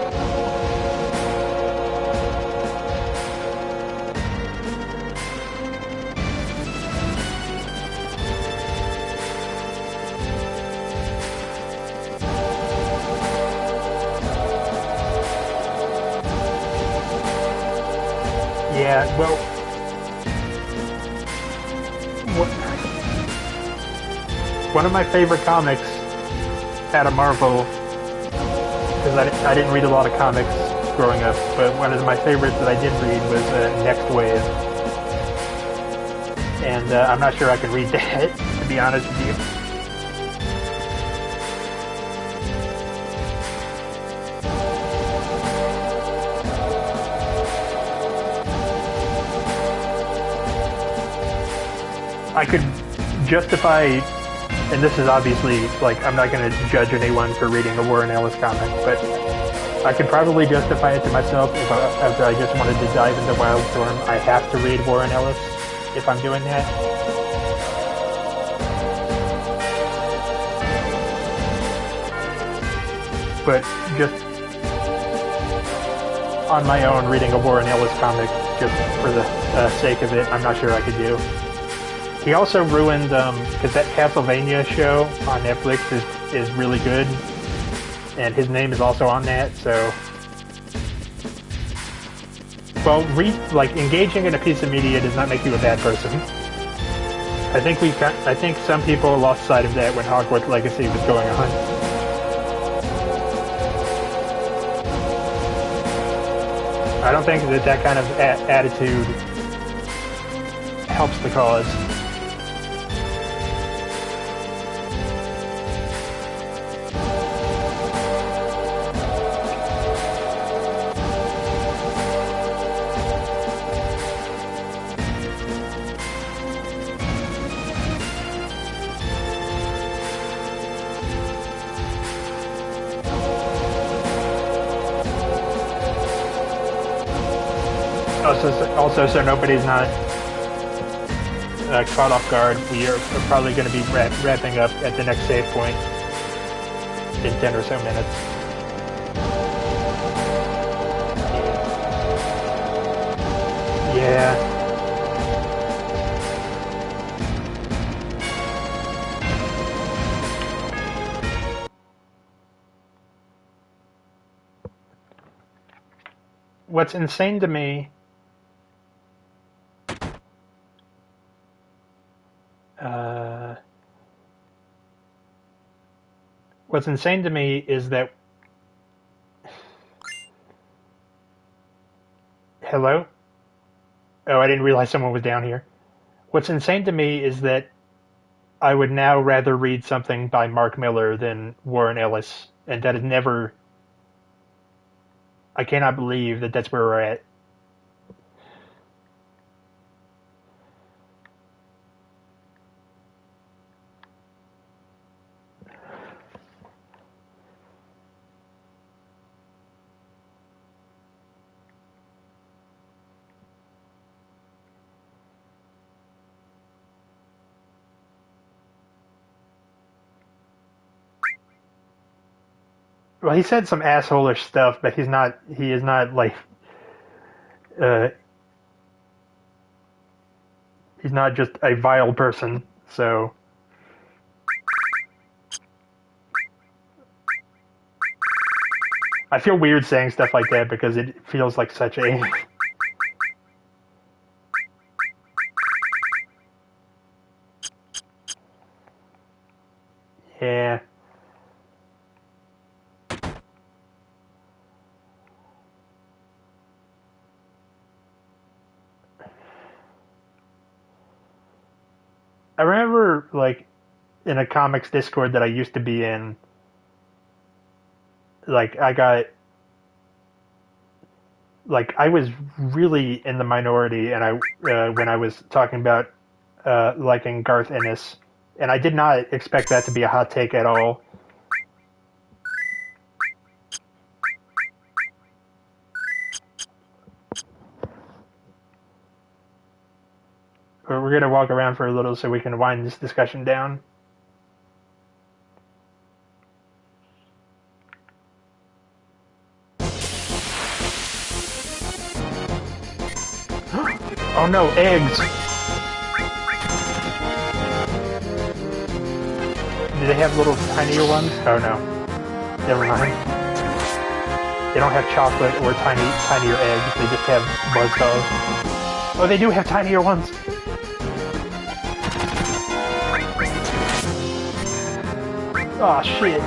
Yeah, well, one of my favorite comics out of Marvel, because I didn't read a lot of comics growing up, but one of my favorites that I did read was Next Wave, and I'm not sure I can read that, to be honest with you. I could justify, and this is obviously, like, I'm not going to judge anyone for reading a Warren Ellis comic, but I could probably justify it to myself if I just wanted to dive into Wildstorm. I have to read Warren Ellis if I'm doing that. But just on my own, reading a Warren Ellis comic just for the sake of it, I'm not sure I could do. He also ruined, because that Castlevania show on Netflix is really good, and his name is also on that, so... Well, engaging in a piece of media does not make you a bad person. I think some people lost sight of that when Hogwarts Legacy was going on. I don't think that kind of attitude helps the cause. Also, so nobody's not caught off guard, we are probably going to be wrapping up at the next save point in 10 or so minutes. Yeah. What's insane to me is that... Hello? Oh, I didn't realize someone was down here. What's insane to me is that I would now rather read something by Mark Miller than Warren Ellis, and that is never... I cannot believe that that's where we're at. Well, he said some asshole-ish stuff, but he is not, like, he's not just a vile person, so... I feel weird saying stuff like that because it feels like such a... Yeah. I remember, like, in a comics Discord that I used to be in, like, I was really in the minority, and when I was talking about liking Garth Ennis, and I did not expect that to be a hot take at all. We're going to walk around for a little so we can wind this discussion down. Oh no, eggs! Do they have little tinier ones? Oh no. Never mind. They don't have chocolate or tinier eggs, they just have buzzsaws. Oh, they do have tinier ones! Aw, shit.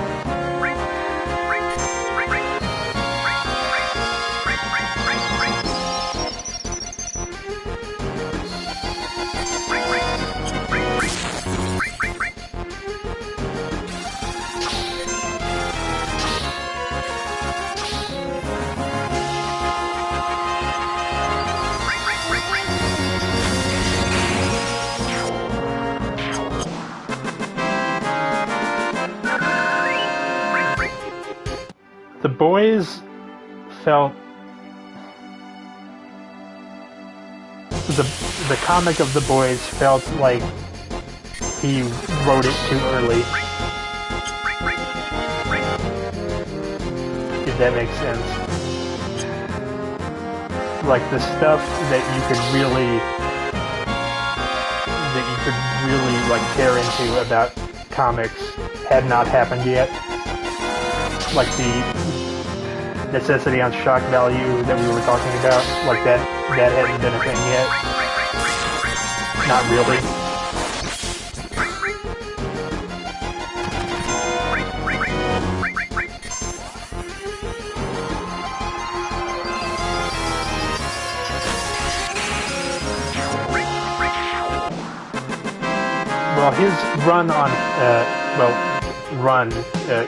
The boys felt the comic of the boys felt like he wrote it too early. If that makes sense. Like the stuff that you could really like tear into about comics had not happened yet. Like the necessity on shock value that we were talking about, like that hadn't been a thing yet. Not really. Well, his run on,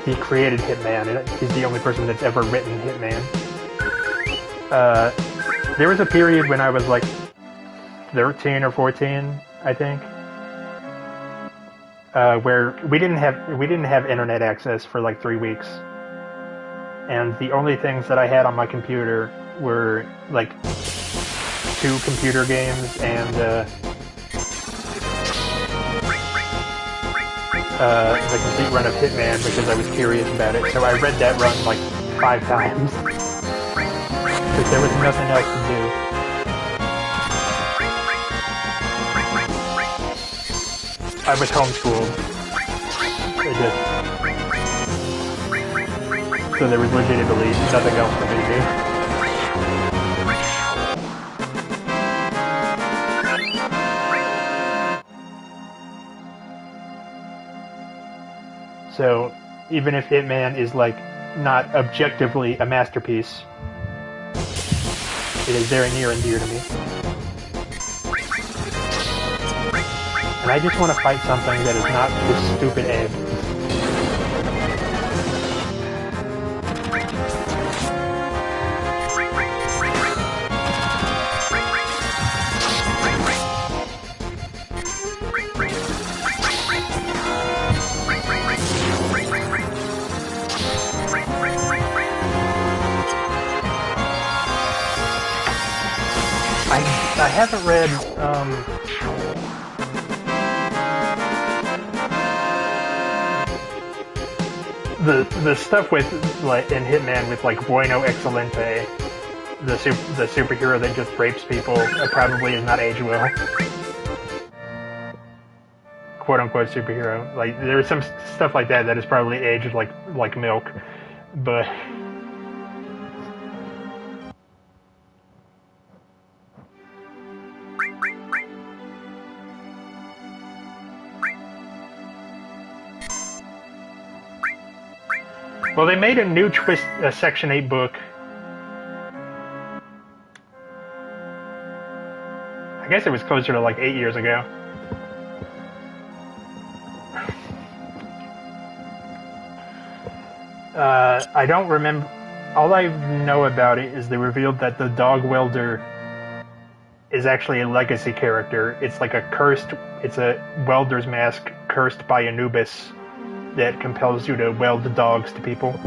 he created Hitman, and he's the only person that's ever written Hitman. There was a period when I was like 13 or 14, I think, where we didn't have internet access for like 3 weeks, and the only things that I had on my computer were like 2 computer games and the complete run of Hitman because I was curious about it. So I read that run like 5 times because there was nothing else to do. I was homeschooled. So there was legitimately nothing else for me to do. So, even if Hitman is, like, not objectively a masterpiece, it is very near and dear to me. And I just want to fight something that is not this stupid egg. I haven't read, the stuff with, like, in Hitman with, like, Bueno Excelente, the superhero that just rapes people, probably is not age well. Quote-unquote superhero. Like, there's some stuff like that is probably aged like milk, but... Well, they made a new twist, Section 8 book. I guess it was closer to like 8 years ago. I don't remember. All I know about it is they revealed that the dog welder is actually a legacy character. It's like it's a welder's mask cursed by Anubis that compels you to weld dogs to people.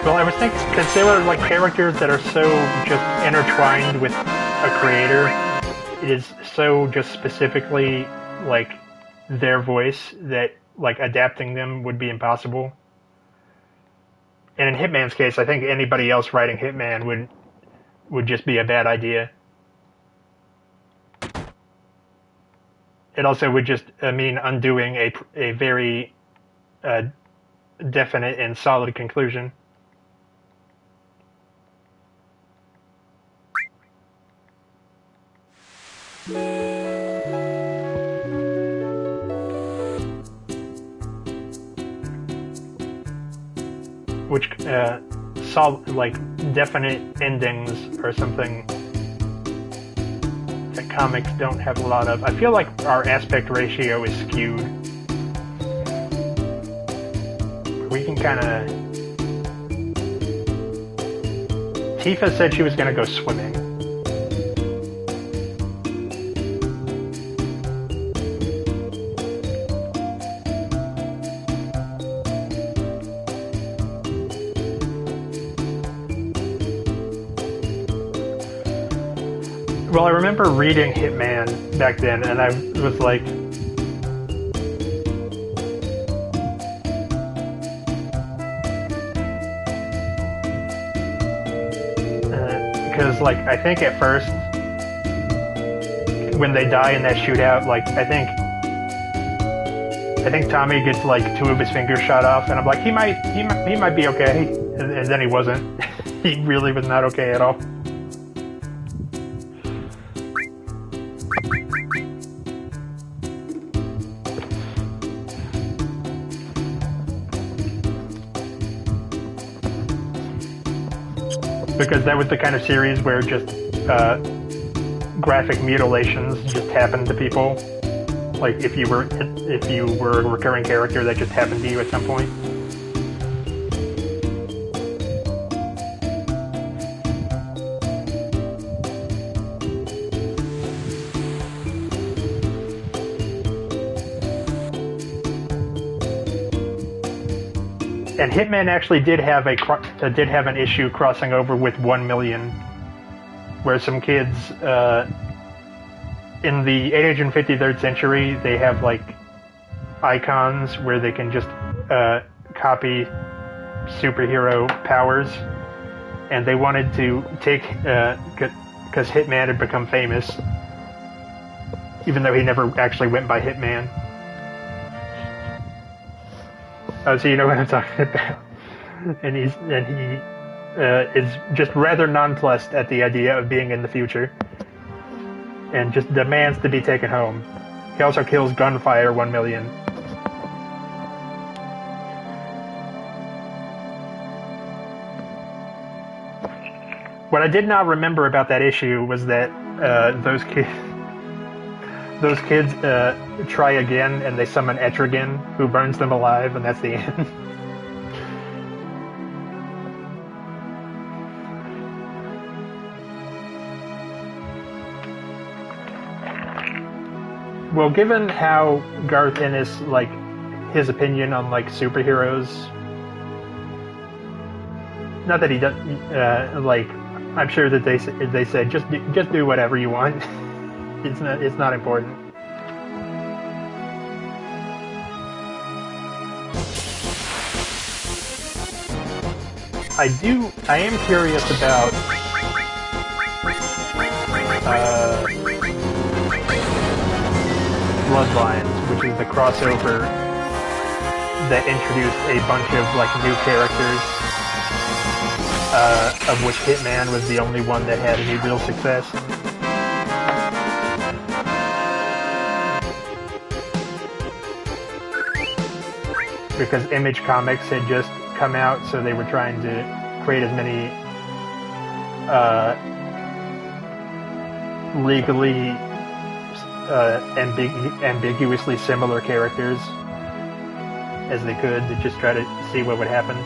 Well, I was thinking, because they were like characters that are so just intertwined with a creator, it is so just specifically like their voice that like adapting them would be impossible. And in Hitman's case, I think anybody else writing Hitman would just be a bad idea. It also would just mean undoing a very definite and solid conclusion. Which solve like definite endings or something that comics don't have a lot of. I feel like our aspect ratio is skewed. We can kind of. Tifa said she was going to go swimming. Well, I remember reading Hitman back then, and I was like, because like I think at first when they die in that shootout, like I think Tommy gets like 2 of his fingers shot off, and I'm like, he might be okay, and then he wasn't. He really was not okay at all. Because that was the kind of series where just graphic mutilations just happened to people. Like if you were a recurring character, that just happened to you at some point. And Hitman actually did have an issue crossing over with 1 million, where some kids in the 853rd century, they have like icons where they can just copy superhero powers, and they wanted to take because Hitman had become famous, even though he never actually went by Hitman. Oh, so you know what I'm talking about. And he is just rather nonplussed at the idea of being in the future, and just demands to be taken home. He also kills Gunfire 1 million. What I did not remember about that issue was that those kids try again, and they summon Etrigan, who burns them alive, and that's the end. Well, given how Garth Ennis, like, his opinion on, like, superheroes, not that he does, like, I'm sure that they said, just do whatever you want. It's not important. I am curious about Bloodlines, which is the crossover that introduced a bunch of like new characters, of which Hitman was the only one that had any real success. Because Image Comics had just come out, so they were trying to create as many legally ambiguously similar characters as they could to just try to see what would happen.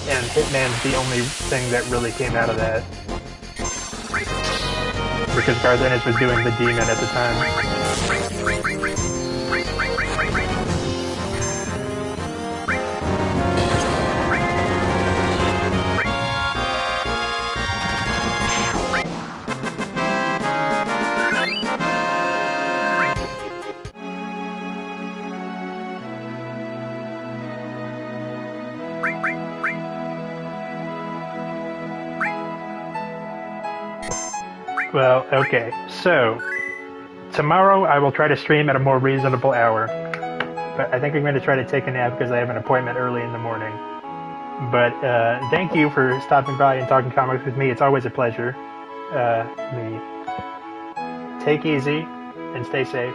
And Hitman's the only thing that really came out of that. Because Garth Ennis was doing the Demon at the time. Well, okay. So, tomorrow I will try to stream at a more reasonable hour. But I think I'm going to try to take a nap because I have an appointment early in the morning. But thank you for stopping by and talking comics with me. It's always a pleasure. Me. Take easy and stay safe.